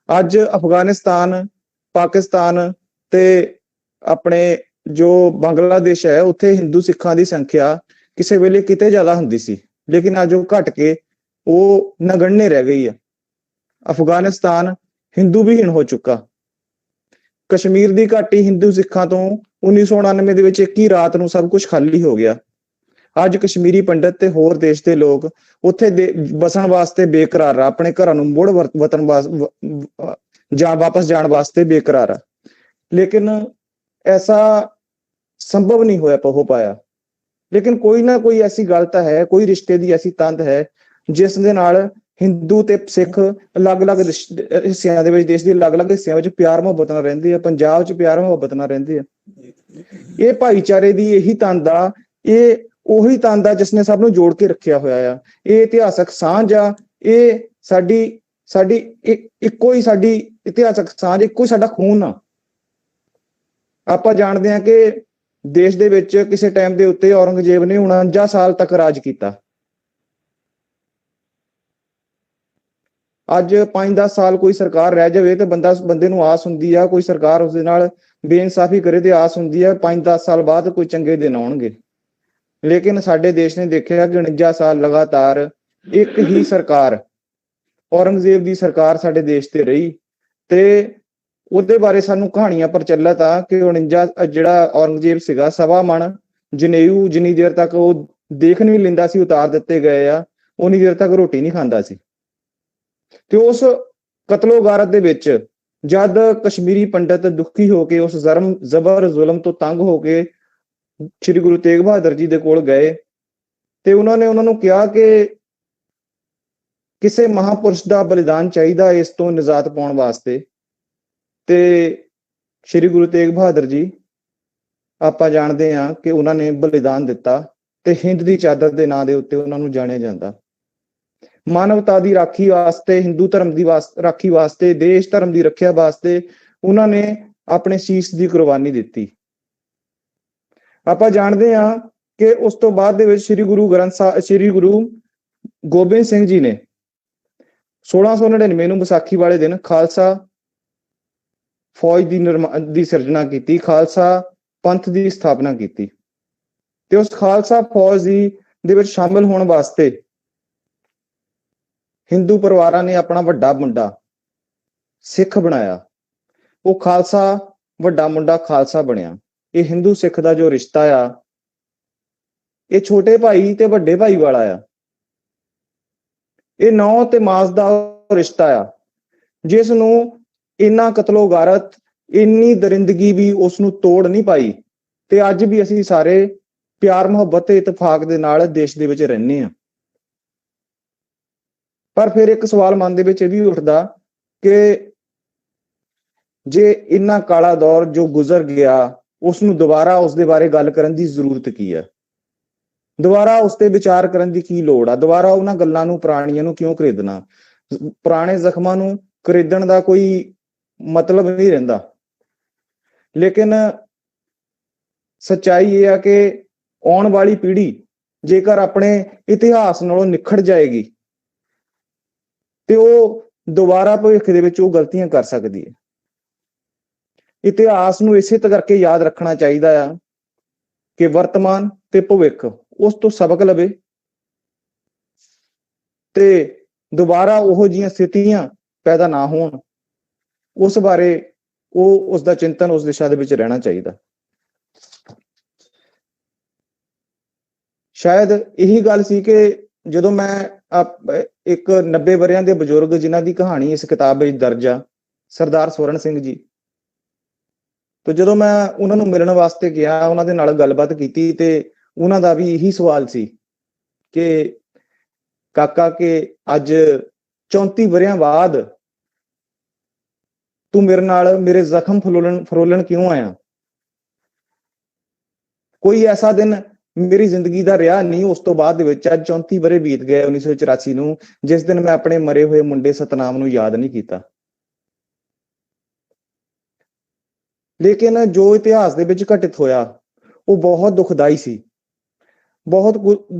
ਅੱਜ ਅਫਗਾਨਿਸਤਾਨ, ਪਾਕਿਸਤਾਨ ਤੇ ਆਪਣੇ ਜੋ ਬੰਗਲਾਦੇਸ਼ ਹੈ, ਉੱਥੇ ਹਿੰਦੂ ਸਿੱਖਾਂ ਦੀ ਸੰਖਿਆ ਕਿਸੇ ਵੇਲੇ ਕਿਤੇ ਜ਼ਿਆਦਾ ਹੁੰਦੀ ਸੀ, ਲੇਕਿਨ ਅੱਜ ਉਹ ਘਟ ਕੇ ਉਹ ਨਗण्य ਰਹਿ ਗਈ ਹੈ। ਅਫਗਾਨਿਸਤਾਨ ਹਿੰਦੂ ਵਿਹੀਨ ਹੋ ਚੁੱਕਾ। ਕਸ਼ਮੀਰ ਦੀ ਘਾਟੀ ਹਿੰਦੂ ਸਿੱਖਾਂ ਤੋਂ 1999 ਦੇ ਵਿੱਚ ਇੱਕ ਹੀ ਰਾਤ ਨੂੰ ਸਭ ਕੁਝ ਖਾਲੀ ਹੋ ਗਿਆ। ਅੱਜ ਕਸ਼ਮੀਰੀ ਪੰਡਤ ਤੇ ਹੋਰ ਦੇਸ਼ ਦੇ ਲੋਕ ਉੱਥੇ ਬਸਣ ਵਾਸਤੇ ਬੇਕਰਾਰ ਆ, ਆਪਣੇ ਘਰਾਂ ਨੂੰ ਮੁੜ ਵਤਨ ਵਾਪਸ ਜਾਣ ਵਾਸਤੇ ਬੇਕਰਾਰ ਆ। ਲੇਕਿਨ ਐਸਾ ਸੰਭਵ ਨਹੀਂ ਹੋ ਪਾਇਆ। ਲੇਕਿਨ ਕੋਈ ਨਾ ਕੋਈ ਐਸੀ ਗੱਲ ਤਾਂ ਹੈ, ਕੋਈ ਰਿਸ਼ਤੇ ਦੀ ਐਸੀ ਤੰਦ ਹੈ ਜਿਸ ਦੇ ਨਾਲ ਹਿੰਦੂ ਤੇ ਸਿੱਖ ਅਲੱਗ-ਅਲੱਗ ਹਿੱਸਿਆਂ ਦੇ ਵਿੱਚ, ਦੇਸ਼ ਦੇ ਅਲੱਗ-ਅਲੱਗ ਹਿੱਸਿਆਂ ਵਿੱਚ ਪਿਆਰ ਮੁਹੱਬਤ ਨਾਲ ਰਹਿੰਦੇ ਆ। ਪੰਜਾਬ 'ਚ ਪਿਆਰ ਮੁਹੱਬਤ ਨਾਲ ਰਹਿੰਦੇ ਆ। ਇਹ ਭਾਈਚਾਰੇ ਦੀ ਇਹੀ ਤੰਦ ਆ, ਇਹ ਉਹੀ ਤੰਦ ਆ ਜਿਸ ਨੇ ਸਭ ਨੂੰ ਜੋੜ ਕੇ ਰੱਖਿਆ ਹੋਇਆ ਆ। ਇਹ ਇਤਿਹਾਸਕ ਸਾਂਝ ਆ, ਇਹ ਸਾਡੀ ਇੱਕੋ ਹੀ ਇਤਿਹਾਸਕ ਸਾਂਝ, ਇੱਕੋ ਹੀ ਸਾਡਾ ਖੂਨ ਆ। ਆਪਾਂ ਜਾਣਦੇ ਹਾਂ ਕਿ ਦੇਸ਼ ਦੇ ਵਿੱਚ ਕਿਸੇ ਟਾਈਮ ਦੇ ਉੱਤੇ ਔਰੰਗਜ਼ੇਬ ਨੇ 49 ਸਾਲ ਤੱਕ ਰਾਜ ਕੀਤਾ। ਅੱਜ 5-10 ਸਾਲ ਕੋਈ ਸਰਕਾਰ ਰਹਿ ਜਾਵੇ ਤੇ ਬੰਦੇ ਨੂੰ ਆਸ ਹੁੰਦੀ ਆ, ਕੋਈ ਸਰਕਾਰ ਉਸਦੇ ਨਾਲ ਬੇਇਨਸਾਫੀ ਕਰੇ ਤੇ ਆਸ ਹੁੰਦੀ ਆ 5-10 ਸਾਲ ਬਾਅਦ ਕੋਈ ਚੰਗੇ ਦਿਨ ਆਉਣਗੇ। ਲੇਕਿਨ ਸਾਡੇ ਦੇਸ਼ ਨੇ ਦੇਖਿਆ ਕਿ 49 ਸਾਲ ਲਗਾਤਾਰ ਇੱਕ ਹੀ ਸਰਕਾਰ, ਔਰੰਗਜ਼ੇਬ ਦੀ ਸਰਕਾਰ ਸਾਡੇ ਦੇਸ਼ ਤੇ ਰਹੀ। ਤੇ ਉਹਦੇ ਬਾਰੇ ਸਾਨੂੰ ਕਹਾਣੀਆਂ ਪ੍ਰਚਲਿਤ ਆ ਕਿ 49 ਜਿਹੜਾ ਔਰੰਗਜ਼ੇਬ ਸੀਗਾ, ਸਵਾ ਮਣ ਜਨੇਊ ਜਿੰਨੀ ਦੇਰ ਤੱਕ ਉਹ ਦੇਖ ਨਹੀਂ ਲੈਂਦਾ ਸੀ ਉਤਾਰ ਦਿੱਤੇ ਗਏ ਆ, ਉਨੀ ਦੇਰ ਤੱਕ ਰੋਟੀ ਨਹੀਂ ਖਾਂਦਾ ਸੀ। ਤੇ ਉਸ ਕਤਲੋ ਗਾਰਤ ਦੇ ਵਿੱਚ ਜਦ ਕਸ਼ਮੀਰੀ ਪੰਡਤ ਦੁਖੀ ਹੋ ਕੇ, ਉਸ ਜ਼ਬਰ ਜ਼ੁਲਮ ਤੋਂ ਤੰਗ ਹੋ ਕੇ ਸ੍ਰੀ ਗੁਰੂ ਤੇਗ ਬਹਾਦਰ ਜੀ ਦੇ ਕੋਲ ਗਏ ਤੇ ਉਹਨਾਂ ਨੂੰ ਕਿਹਾ ਕਿ ਕਿਸੇ ਮਹਾਪੁਰਸ਼ ਦਾ ਬਲੀਦਾਨ ਚਾਹੀਦਾ ਇਸ ਤੋਂ ਨਿਜਾਤ ਪਾਉਣ ਵਾਸਤੇ। ਤੇ ਸ੍ਰੀ ਗੁਰੂ ਤੇਗ ਬਹਾਦਰ ਜੀ, ਆਪਾਂ ਜਾਣਦੇ ਹਾਂ ਕਿ ਉਹਨਾਂ ਨੇ ਬਲੀਦਾਨ ਦਿੱਤਾ ਤੇ ਹਿੰਦ ਦੀ ਚਾਦਰ ਦੇ ਨਾਂ ਦੇ ਉੱਤੇ ਉਹਨਾਂ ਨੂੰ ਜਾਣਿਆ ਜਾਂਦਾ। ਮਾਨਵਤਾ ਦੀ ਰਾਖੀ ਵਾਸਤੇ, ਹਿੰਦੂ ਧਰਮ ਦੀ ਰਾਖੀ ਵਾਸਤੇ, ਦੇਸ਼ ਧਰਮ ਦੀ ਰੱਖਿਆ ਵਾਸਤੇ ਉਹਨਾਂ ਨੇ ਆਪਣੇ ਸੀਸ ਦੀ ਕੁਰਬਾਨੀ ਦਿੱਤੀ। ਆਪਾਂ ਜਾਣਦੇ ਹਾਂ ਕਿ ਉਸ ਤੋਂ ਬਾਅਦ ਦੇ ਵਿੱਚ ਸ੍ਰੀ ਗੁਰੂ ਗੋਬਿੰਦ ਸਿੰਘ ਜੀ ਨੇ 1699 ਨੂੰ ਵਿਸਾਖੀ ਵਾਲੇ ਦਿਨ ਖਾਲਸਾ ਫੌਜ ਦੀ ਸਿਰਜਣਾ ਕੀਤੀ, ਖਾਲਸਾ ਪੰਥ ਦੀ ਸਥਾਪਨਾ ਕੀਤੀ। ਤੇ ਉਸ ਖਾਲਸਾ ਫੌਜ ਦੇ ਵਿੱਚ ਸ਼ਾਮਿਲ ਹੋਣ ਵਾਸਤੇ ਹਿੰਦੂ ਪਰਿਵਾਰਾਂ ਨੇ ਆਪਣਾ ਵੱਡਾ ਮੁੰਡਾ ਸਿੱਖ ਬਣਾਇਆ। ਉਹ ਖਾਲਸਾ ਵੱਡਾ ਮੁੰਡਾ ਖਾਲਸਾ ਬਣਿਆ। ਇਹ ਹਿੰਦੂ ਸਿੱਖ ਦਾ ਜੋ ਰਿਸ਼ਤਾ ਆ, ਇਹ ਛੋਟੇ ਭਾਈ ਤੇ ਵੱਡੇ ਭਾਈ ਵਾਲਾ ਆ। ਇਹ ਨੌ ਤੇ ਮਾਸ ਦਾ ਰਿਸ਼ਤਾ ਆ, ਜਿਸ ਨੂੰ ਇੰਨਾ ਕਤਲੋ ਗਾਰਤ, ਇੰਨੀ ਦਰਿੰਦਗੀ ਵੀ ਉਸ ਨੂੰ ਤੋੜ ਨਹੀਂ ਪਾਈ। ਤੇ ਅੱਜ ਵੀ ਅਸੀਂ ਸਾਰੇ ਪਿਆਰ ਮੁਹੱਬਤ ਤੇ ਇਤਫਾਕ ਦੇ ਨਾਲ ਦੇਸ਼ ਦੇ ਵਿੱਚ ਰਹਿੰਦੇ ਹਾਂ। ਪਰ ਫਿਰ ਇੱਕ ਸਵਾਲ ਮਨ ਦੇ ਵਿੱਚ ਇਹ ਵੀ ਉੱਠਦਾ ਕਿ ਜੇ ਇੰਨਾ ਕਾਲਾ ਦੌਰ ਜੋ ਗੁਜ਼ਰ ਗਿਆ, ਉਸ ਨੂੰ ਦੁਬਾਰਾ ਉਸ ਦੇ ਬਾਰੇ ਗੱਲ ਕਰਨ ਦੀ ਜ਼ਰੂਰਤ ਕੀ ਹੈ? ਦੁਬਾਰਾ ਉਸ ਤੇ ਵਿਚਾਰ ਕਰਨ ਦੀ ਕੀ ਲੋੜ ਆ? ਦੁਬਾਰਾ ਉਹਨਾਂ ਗੱਲਾਂ ਨੂੰ, ਪੁਰਾਣੀਆਂ ਨੂੰ ਕਿਉਂ ਖਰੀਦਣਾ? ਪੁਰਾਣੇ ਜ਼ਖਮਾਂ ਨੂੰ ਖਰੀਦਣ ਦਾ ਕੋਈ ਮਤਲਬ ਨਹੀਂ ਰਹਿੰਦਾ। ਲੇਕਿਨ ਸੱਚਾਈ ਇਹ ਆ ਕਿ ਆਉਣ ਵਾਲੀ ਪੀੜ੍ਹੀ ਜੇਕਰ ਆਪਣੇ ਇਤਿਹਾਸ ਨਾਲੋਂ ਨਿਖੜ ਜਾਏਗੀ ਤੇ ਉਹ ਦੁਬਾਰਾ ਭਵਿੱਖ ਦੇ ਵਿੱਚ ਉਹ ਗਲਤੀਆਂ ਕਰ ਸਕਦੀ ਹੈ। ਇਤਿਹਾਸ ਨੂੰ ਇਸੇ ਕਰਕੇ ਯਾਦ ਰੱਖਣਾ ਚਾਹੀਦਾ ਆ ਕਿ ਵਰਤਮਾਨ ਤੇ ਭਵਿੱਖ ਉਸ ਤੋਂ ਸਬਕ ਲਵੇ ਤੇ ਦੁਬਾਰਾ ਉਹੋ ਜਿਹੀਆਂ ਸਥਿਤੀਆਂ ਪੈਦਾ ਨਾ ਹੋਣ, ਉਸ ਬਾਰੇ ਉਸ ਦਾ ਚਿੰਤਨ ਉਸ ਦਿਸ਼ਾ ਦੇ ਵਿੱਚ ਰਹਿਣਾ ਚਾਹੀਦਾ। ਸ਼ਾਇਦ ਇਹੀ ਗੱਲ ਸੀ ਕਿ ਜਦੋਂ ਮੈਂ ਇੱਕ 90 ਵਰਿਆਂ ਦੇ ਬਜ਼ੁਰਗ ਜਿਨ੍ਹਾਂ ਦੀ ਕਹਾਣੀ ਇਸ ਕਿਤਾਬ ਵਿੱਚ ਦਰਜ ਆ, ਸਰਦਾਰ ਸਵਰਨ ਸਿੰਘ ਜੀ, ਤੇ ਜਦੋਂ ਮੈਂ ਉਹਨਾਂ ਨੂੰ ਮਿਲਣ ਵਾਸਤੇ ਗਿਆ, ਉਹਨਾਂ ਦੇ ਨਾਲ ਗੱਲਬਾਤ ਕੀਤੀ ਤੇ ਉਹਨਾਂ ਦਾ ਵੀ ਇਹੀ ਸਵਾਲ ਸੀ ਕਿ ਕਾਕਾ ਕਿ ਅੱਜ 34 ਵਰਿਆਂ ਬਾਅਦ ਤੂੰ ਮੇਰੇ ਨਾਲ ਮੇਰੇ ਜ਼ਖਮ ਫਰੋਲਣ ਕਿਉਂ ਆਇਆ? ਕੋਈ ਐਸਾ ਦਿਨ ਮੇਰੀ ਜ਼ਿੰਦਗੀ ਦਾ ਰਿਹਾ ਨਹੀਂ ਉਸ ਤੋਂ ਬਾਅਦ ਦੇ ਵਿੱਚ। ਅੱਜ 34 ਵਰੇ ਬੀਤ ਗਏ 1984 ਨੂੰ, ਜਿਸ ਦਿਨ ਮੈਂ ਆਪਣੇ ਮਰੇ ਹੋਏ ਮੁੰਡੇ ਸਤਨਾਮ ਨੂੰ ਯਾਦ ਨਹੀਂ ਕੀਤਾ। ਲੇਕਿਨ ਜੋ ਇਤਿਹਾਸ ਦੇ ਵਿੱਚ ਘਟਿਤ ਹੋਇਆ ਉਹ ਬਹੁਤ ਦੁਖਦਾਈ ਸੀ, ਬਹੁਤ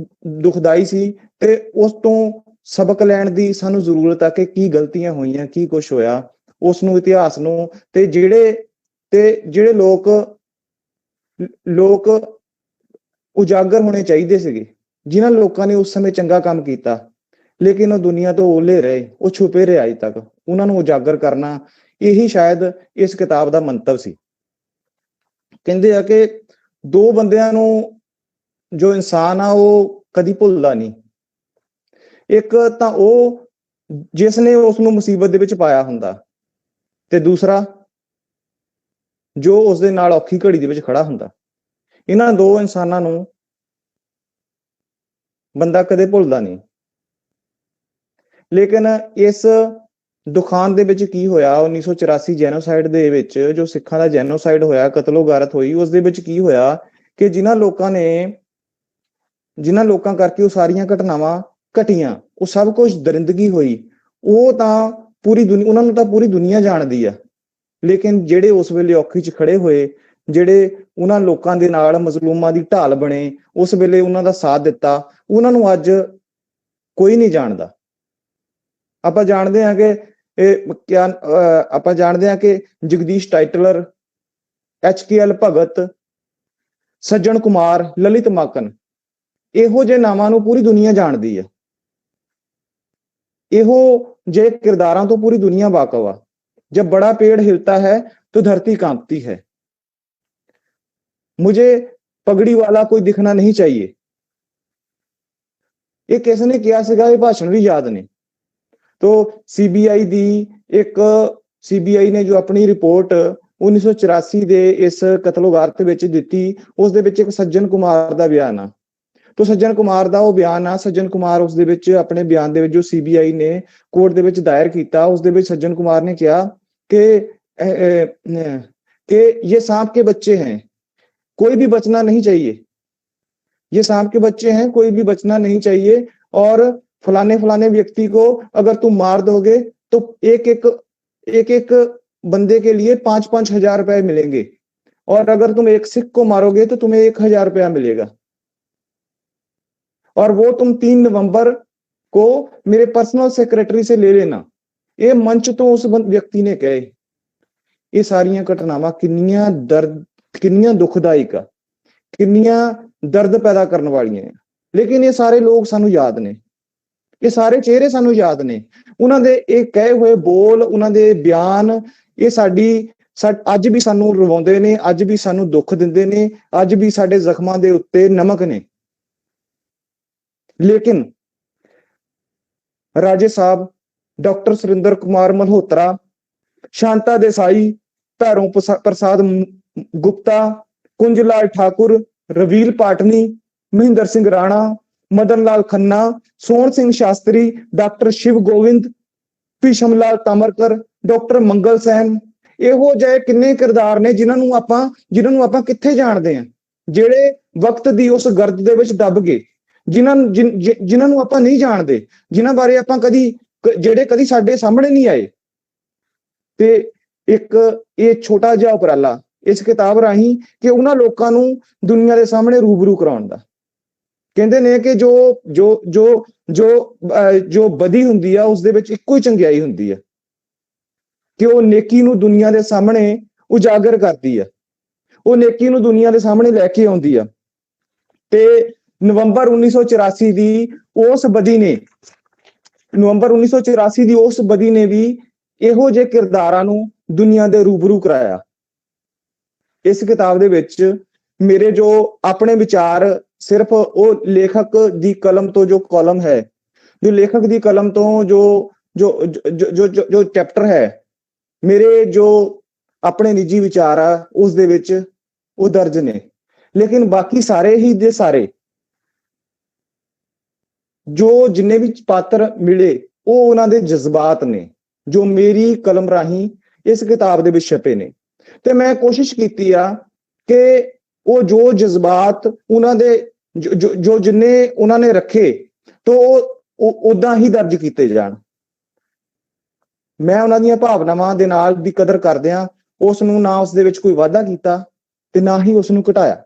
ਦੁਖਦਾਈ ਸੀ। ਤੇ ਉਸ ਤੋਂ ਸਬਕ ਲੈਣ ਦੀ ਸਾਨੂੰ ਜ਼ਰੂਰਤ ਆ ਕਿ ਕੀ ਗਲਤੀਆਂ ਹੋਈਆਂ, ਕੀ ਕੁਛ ਹੋਇਆ, ਉਸ ਨੂੰ, ਇਤਿਹਾਸ ਨੂੰ। ਤੇ ਜਿਹੜੇ ਲੋਕ ਉਜਾਗਰ ਹੋਣੇ ਚਾਹੀਦੇ ਸੀਗੇ, ਜਿਨ੍ਹਾਂ ਲੋਕਾਂ ਨੇ ਉਸ ਸਮੇਂ ਚੰਗਾ ਕੰਮ ਕੀਤਾ ਲੇਕਿਨ ਉਹ ਦੁਨੀਆ ਤੋਂ ਓਲੇ ਰਹੇ, ਉਹ ਛੁਪੇ ਰਹੇ ਅਜੇ ਤੱਕ, ਉਹਨਾਂ ਨੂੰ ਉਜਾਗਰ ਕਰਨਾ, ਇਹੀ ਸ਼ਾਇਦ ਇਸ ਕਿਤਾਬ ਦਾ ਮੰਤਵ ਸੀ। ਕਹਿੰਦੇ ਆ ਕਿ ਦੋ ਬੰਦਿਆਂ ਨੂੰ ਜੋ ਇਨਸਾਨ ਆ ਉਹ ਕਦੀ ਭੁੱਲਦਾ ਨਹੀਂ। ਇੱਕ ਤਾਂ ਉਹ ਜਿਸ ਨੇ ਉਸ ਨੂੰ ਮੁਸੀਬਤ ਦੇ ਵਿੱਚ ਪਾਇਆ ਹੁੰਦਾ, ਤੇ ਦੂਸਰਾ ਜੋ ਉਸ ਦੇ ਨਾਲ ਔਖੀ ਘੜੀ ਦੇ ਵਿੱਚ ਖੜਾ ਹੁੰਦਾ। ਇਹਨਾਂ ਦੋ ਇਨਸਾਨਾਂ ਨੂੰ ਬੰਦਾ ਕਦੇ ਭੁੱਲਦਾ ਨਹੀਂ। ਲੇਕਿਨ ਇਸ ਦੁਖਾਂਤ ਦੇ ਵਿੱਚ ਕੀ ਹੋਇਆ, 1984 ਜੈਨੋਸਾਈਡ ਦੇ ਵਿੱਚ ਜੋ ਸਿੱਖਾਂ ਦਾ ਜੈਨੋਸਾਈਡ ਹੋਇਆ, ਕਤਲੋ ਗਾਰਤ ਹੋਈ, ਉਸ ਦੇ ਵਿੱਚ ਕੀ ਹੋਇਆ ਕਿ ਜਿਨ੍ਹਾਂ ਲੋਕਾਂ ਕਰਕੇ ਉਹ ਸਾਰੀਆਂ ਘਟਨਾਵਾਂ ਘਟੀਆਂ, ਉਹ ਸਭ ਕੁਝ ਦਰਿੰਦਗੀ ਹੋਈ, ਉਹ ਤਾਂ ਪੂਰੀ ਦੁਨੀਆ, ਉਹਨਾਂ ਨੂੰ ਤਾਂ ਪੂਰੀ ਦੁਨੀਆ ਜਾਣਦੀ ਆ। ਲੇਕਿਨ ਜਿਹੜੇ ਉਸ ਵੇਲੇ ਔਖੀ 'ਚ ਖੜੇ ਹੋਏ, ਜਿਹੜੇ ਉਹਨਾਂ ਲੋਕਾਂ ਦੇ ਨਾਲ ਮਜ਼ਲੂਮਾਂ ਦੀ ਢਾਲ ਬਣੇ, ਉਸ ਵੇਲੇ ਉਹਨਾਂ ਦਾ ਸਾਥ ਦਿੱਤਾ, ਉਹਨਾਂ ਨੂੰ ਅੱਜ ਕੋਈ ਨਹੀਂ ਜਾਣਦਾ। ਆਪਾਂ ਜਾਣਦੇ ਹਾਂ ਕਿ ਆਪਾਂ ਜਾਣਦੇ ਹਾਂ ਕਿ ਜਗਦੀਸ਼ ਟਾਈਟਲਰ, HKL ਭਗਤ, ਸੱਜਣ ਕੁਮਾਰ, ਲਲਿਤ ਮਾਕਨ, ਇਹੋ ਜਿਹੇ ਨਾਵਾਂ ਨੂੰ ਪੂਰੀ ਦੁਨੀਆ ਜਾਣਦੀ ਹੈ। ਇਹੋ ਜਿਹੇ ਕਿਰਦਾਰਾਂ ਤੋਂ ਪੂਰੀ ਦੁਨੀਆ ਵਾਕਫ ਆ। जब बड़ा पेड़ हिलता है तो धरती कांपती है। मुझे पगड़ी वाला कोई दिखना नहीं चाहिए, ये किस ने किया सीगा, ये भाषण भी याद ने। तो CBI दी एक CBI ने जो अपनी रिपोर्ट 1984 ਦੇ ਇਸ ਕਤਲੋਗਾਰਤ ਵਿੱਚ ਦਿੱਤੀ, ਉਸ ਦੇ ਵਿੱਚ ਇੱਕ ਸੱਜਣ ਕੁਮਾਰ ਦਾ ਬਿਆਨ ਆ। तो ਸੱਜਣ ਕੁਮਾਰ ਦਾ ਉਹ ਬਿਆਨ ਆ, ਸੱਜਣ ਕੁਮਾਰ ਉਸ ਦੇ ਵਿੱਚ ਆਪਣੇ ਬਿਆਨ ਦੇ ਵਿੱਚ ਜੋ CBI ਨੇ ਕੋਰਟ ਦੇ ਵਿੱਚ ਦਾਇਰ ਕੀਤਾ, ਉਸ ਦੇ ਵਿੱਚ ਸੱਜਣ ਕੁਮਾਰ ਨੇ ਕਿਹਾ कि ये सांप के बच्चे हैं, कोई भी बचना नहीं चाहिए, ये सांप के बच्चे हैं, कोई भी बचना नहीं चाहिए, और फलाने फलाने व्यक्ति को अगर तुम मार दोगे तो एक एक बंदे के लिए 5-5 हजार रुपए मिलेंगे, और अगर तुम एक सिख को मारोगे तो तुम्हें 1000 रुपया मिलेगा, और वो तुम 3 नवंबर को मेरे पर्सनल सेक्रेटरी से ले लेना। ਇਹ ਮੰਚ ਤੋਂ ਉਸ ਵਿਅਕਤੀ ਨੇ ਕਹੇ। ਇਹ ਸਾਰੀਆਂ ਘਟਨਾਵਾਂ ਕਿੰਨੀਆਂ ਦੁਖਦਾਇਕ ਆ, ਕਿੰਨੀਆਂ ਦਰਦ ਪੈਦਾ ਕਰਨ ਵਾਲੀਆਂ ਆ, ਲੇਕਿਨ ਇਹ ਸਾਰੇ ਲੋਕ ਸਾਨੂੰ ਯਾਦ ਨੇ, ਇਹ ਸਾਰੇ ਚਿਹਰੇ ਸਾਨੂੰ ਯਾਦ ਨੇ, ਉਹਨਾਂ ਦੇ ਇਹ ਕਹੇ ਹੋਏ ਬੋਲ, ਉਹਨਾਂ ਦੇ ਬਿਆਨ, ਇਹ ਅੱਜ ਵੀ ਸਾਨੂੰ ਰਵਾਉਂਦੇ ਨੇ, ਅੱਜ ਵੀ ਸਾਨੂੰ ਦੁੱਖ ਦਿੰਦੇ ਨੇ, ਅੱਜ ਵੀ ਸਾਡੇ ਜ਼ਖਮਾਂ ਦੇ ਉੱਤੇ ਨਮਕ ਨੇ। ਲੇਕਿਨ ਰਾਜੇ ਸਾਹਿਬ, डॉक्टर सुरेंद्र कुमार मल्होत्रा, शांता देसाई, भैरों प्रसाद गुप्ता, कुंजलाल ठाकुर, रवील पाटनी, महेंद्र सिंह राणा, मदन लाल खन्ना, सोहन सिंह शास्त्री, डॉक्टर शिव गोविंद, भीशम लाल तामरकर, डॉक्टर मंगल सैन, ਇਹੋ ਜਿਹੇ ਕਿੰਨੇ ਕਿਰਦਾਰ ਨੇ ਜਿਨ੍ਹਾਂ ਨੂੰ ਆਪਾਂ ਕਿੱਥੇ ਜਾਣਦੇ ਹਾਂ, ਜਿਹੜੇ ਵਕਤ ਦੀ ਉਸ ਗਰਦ ਦੇ ਵਿੱਚ ਦੱਬ ਗਏ, ਜਿਨ੍ਹਾਂ ਨੂੰ ਆਪਾਂ ਨਹੀਂ ਜਾਣਦੇ, ਜਿਨ੍ਹਾਂ ਬਾਰੇ ਆਪਾਂ ਜਿਹੜੇ ਕਦੀ ਸਾਡੇ ਸਾਹਮਣੇ ਨਹੀਂ ਆਏ। ਤੇ ਇੱਕ ਇਹ ਛੋਟਾ ਜਿਹਾ ਉਪਰਾਲਾ ਇਸ ਕਿਤਾਬ ਰਾਹੀਂ ਕਿ ਉਹਨਾਂ ਲੋਕਾਂ ਨੂੰ ਦੁਨੀਆ ਦੇ ਸਾਹਮਣੇ ਰੂਬਰੂ ਕਰਾਉਣ ਦਾ। ਕਹਿੰਦੇ ਨੇ ਕਿ ਜੋ ਬਦੀ ਹੁੰਦੀ ਆ ਉਸ ਦੇ ਵਿੱਚ ਇੱਕੋ ਹੀ ਚੰਗਿਆਈ ਹੁੰਦੀ ਆ, ਕਿ ਉਹ ਨੇਕੀ ਨੂੰ ਦੁਨੀਆ ਦੇ ਸਾਹਮਣੇ ਉਜਾਗਰ ਕਰਦੀ ਆ, ਉਹ ਨੇਕੀ ਨੂੰ ਦੁਨੀਆ ਦੇ ਸਾਹਮਣੇ ਲੈ ਕੇ ਆਉਂਦੀ ਆ। ਤੇ ਨਵੰਬਰ 1984 ਦੀ ਉਸ ਬਦੀ ਨੇ ਵੀ ਇਹੋ ਜਿਹੇ ਕਿਰਦਾਰਾਂ ਨੂੰ ਦੁਨੀਆ ਦੇ ਰੂਬਰੂ ਕਰਾਇਆ। ਇਸ ਕਿਤਾਬ ਦੇ ਵਿੱਚ ਮੇਰੇ ਜੋ ਆਪਣੇ ਵਿਚਾਰ ਸਿਰਫ ਉਹ ਲੇਖਕ ਦੀ ਕਲਮ ਤੋਂ, ਜੋ ਕਾਲਮ ਹੈ, ਜੋ ਲੇਖਕ ਦੀ ਕਲਮ ਤੋਂ ਜੋ ਚੈਪਟਰ ਹੈ, ਮੇਰੇ ਜੋ ਆਪਣੇ ਨਿੱਜੀ ਵਿਚਾਰ ਆ ਉਸ ਦੇ ਵਿੱਚ ਉਹ ਦਰਜ ਨੇ। ਲੇਕਿਨ ਬਾਕੀ ਸਾਰੇ ਹੀ ਦੇ ਸਾਰੇ ਜੋ ਜਿੰਨੇ ਵੀ ਪਾਤਰ ਮਿਲੇ ਉਹ ਉਹਨਾਂ ਦੇ ਜਜ਼ਬਾਤ ਨੇ, ਜੋ ਮੇਰੀ ਕਲਮ ਰਾਹੀਂ ਇਸ ਕਿਤਾਬ ਦੇ ਵਿੱਚ ਛਪੇ ਨੇ। ਤੇ ਮੈਂ ਕੋਸ਼ਿਸ਼ ਕੀਤੀ ਆ ਕਿ ਉਹ ਜੋ ਜਜ਼ਬਾਤ ਉਹਨਾਂ ਦੇ ਜੋ ਜਿੰਨੇ ਉਹਨਾਂ ਨੇ ਰੱਖੇ ਤਾਂ ਉਹ ਉਦਾਂ ਹੀ ਦਰਜ ਕੀਤੇ ਜਾਣ। ਮੈਂ ਉਹਨਾਂ ਦੀਆਂ ਭਾਵਨਾਵਾਂ ਦੇ ਨਾਲ ਦੀ ਕਦਰ ਕਰਦਿਆਂ ਉਸ ਨੂੰ ਨਾ ਉਸ ਦੇ ਵਿੱਚ ਕੋਈ ਵਾਧਾ ਕੀਤਾ ਤੇ ਨਾ ਹੀ ਉਸ ਨੂੰ ਘਟਾਇਆ।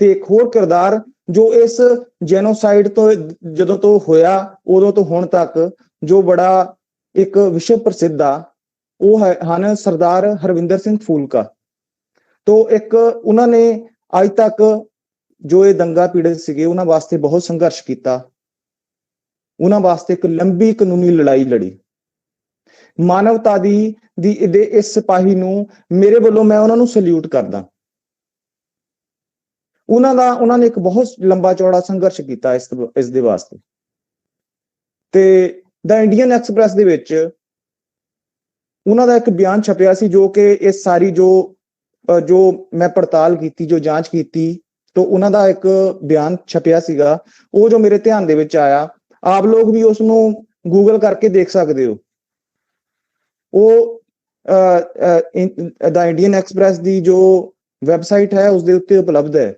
ਤੇ ਇੱਕ ਹੋਰ ਕਿਰਦਾਰ ਜੋ ਇਸ ਜੈਨੋਸਾਈਡ ਤੋਂ ਜਦੋਂ ਤੋਂ ਹੋਇਆ ਉਦੋਂ ਤੋਂ ਹੁਣ ਤੱਕ ਜੋ ਬੜਾ ਇੱਕ ਵਿਸ਼ਵ ਪ੍ਰਸਿੱਧ ਆ, ਉਹ ਹਨ ਸਰਦਾਰ ਹਰਵਿੰਦਰ ਸਿੰਘ ਫੂਲਕਾ। ਤੋਂ ਇੱਕ ਉਹਨਾਂ ਨੇ ਅੱਜ ਤੱਕ ਜੋ ਇਹ ਦੰਗਾ ਪੀੜਤ ਸੀਗੇ ਉਹਨਾਂ ਵਾਸਤੇ ਬਹੁਤ ਸੰਘਰਸ਼ ਕੀਤਾ, ਉਹਨਾਂ ਵਾਸਤੇ ਇੱਕ ਲੰਬੀ ਕਾਨੂੰਨੀ ਲੜਾਈ ਲੜੀ। ਮਾਨਵਤਾ ਦੇ ਇਸ ਸਿਪਾਹੀ ਨੂੰ ਮੇਰੇ ਵੱਲੋਂ ਮੈਂ ਉਹਨਾਂ ਨੂੰ ਸੈਲੂਟ ਕਰਦਾ। ਉਹਨਾਂ ਨੇ ਇੱਕ ਬਹੁਤ ਲੰਬਾ ਚੌੜਾ ਸੰਘਰਸ਼ ਕੀਤਾ ਇਸ ਦੇ ਵਾਸਤੇ। ਤੇ ਦਾ ਇੰਡੀਅਨ ਐਕਸਪ੍ਰੈਸ ਦੇ ਵਿੱਚ ਉਹਨਾਂ ਦਾ ਇੱਕ ਬਿਆਨ ਛਪਿਆ ਸੀ, ਜੋ ਕਿ ਇਸ ਸਾਰੀ ਜੋ ਮੈਂ ਪੜਤਾਲ ਕੀਤੀ, ਜੋ ਜਾਂਚ ਕੀਤੀ, ਤਾਂ ਉਹਨਾਂ ਦਾ ਇੱਕ ਬਿਆਨ ਛਪਿਆ ਸੀਗਾ, ਉਹ ਜੋ ਮੇਰੇ ਧਿਆਨ ਦੇ ਵਿੱਚ ਆਇਆ। ਆਪ ਲੋਕ ਵੀ ਉਸ ਨੂੰ ਗੂਗਲ ਕਰਕੇ ਦੇਖ ਸਕਦੇ ਹੋ। ਉਹ ਦਾ ਇੰਡੀਅਨ ਐਕਸਪ੍ਰੈਸ ਦੀ ਜੋ ਵੈਬਸਾਈਟ ਹੈ ਉਸ ਦੇ ਉੱਤੇ ਉਪਲਬਧ ਹੈ।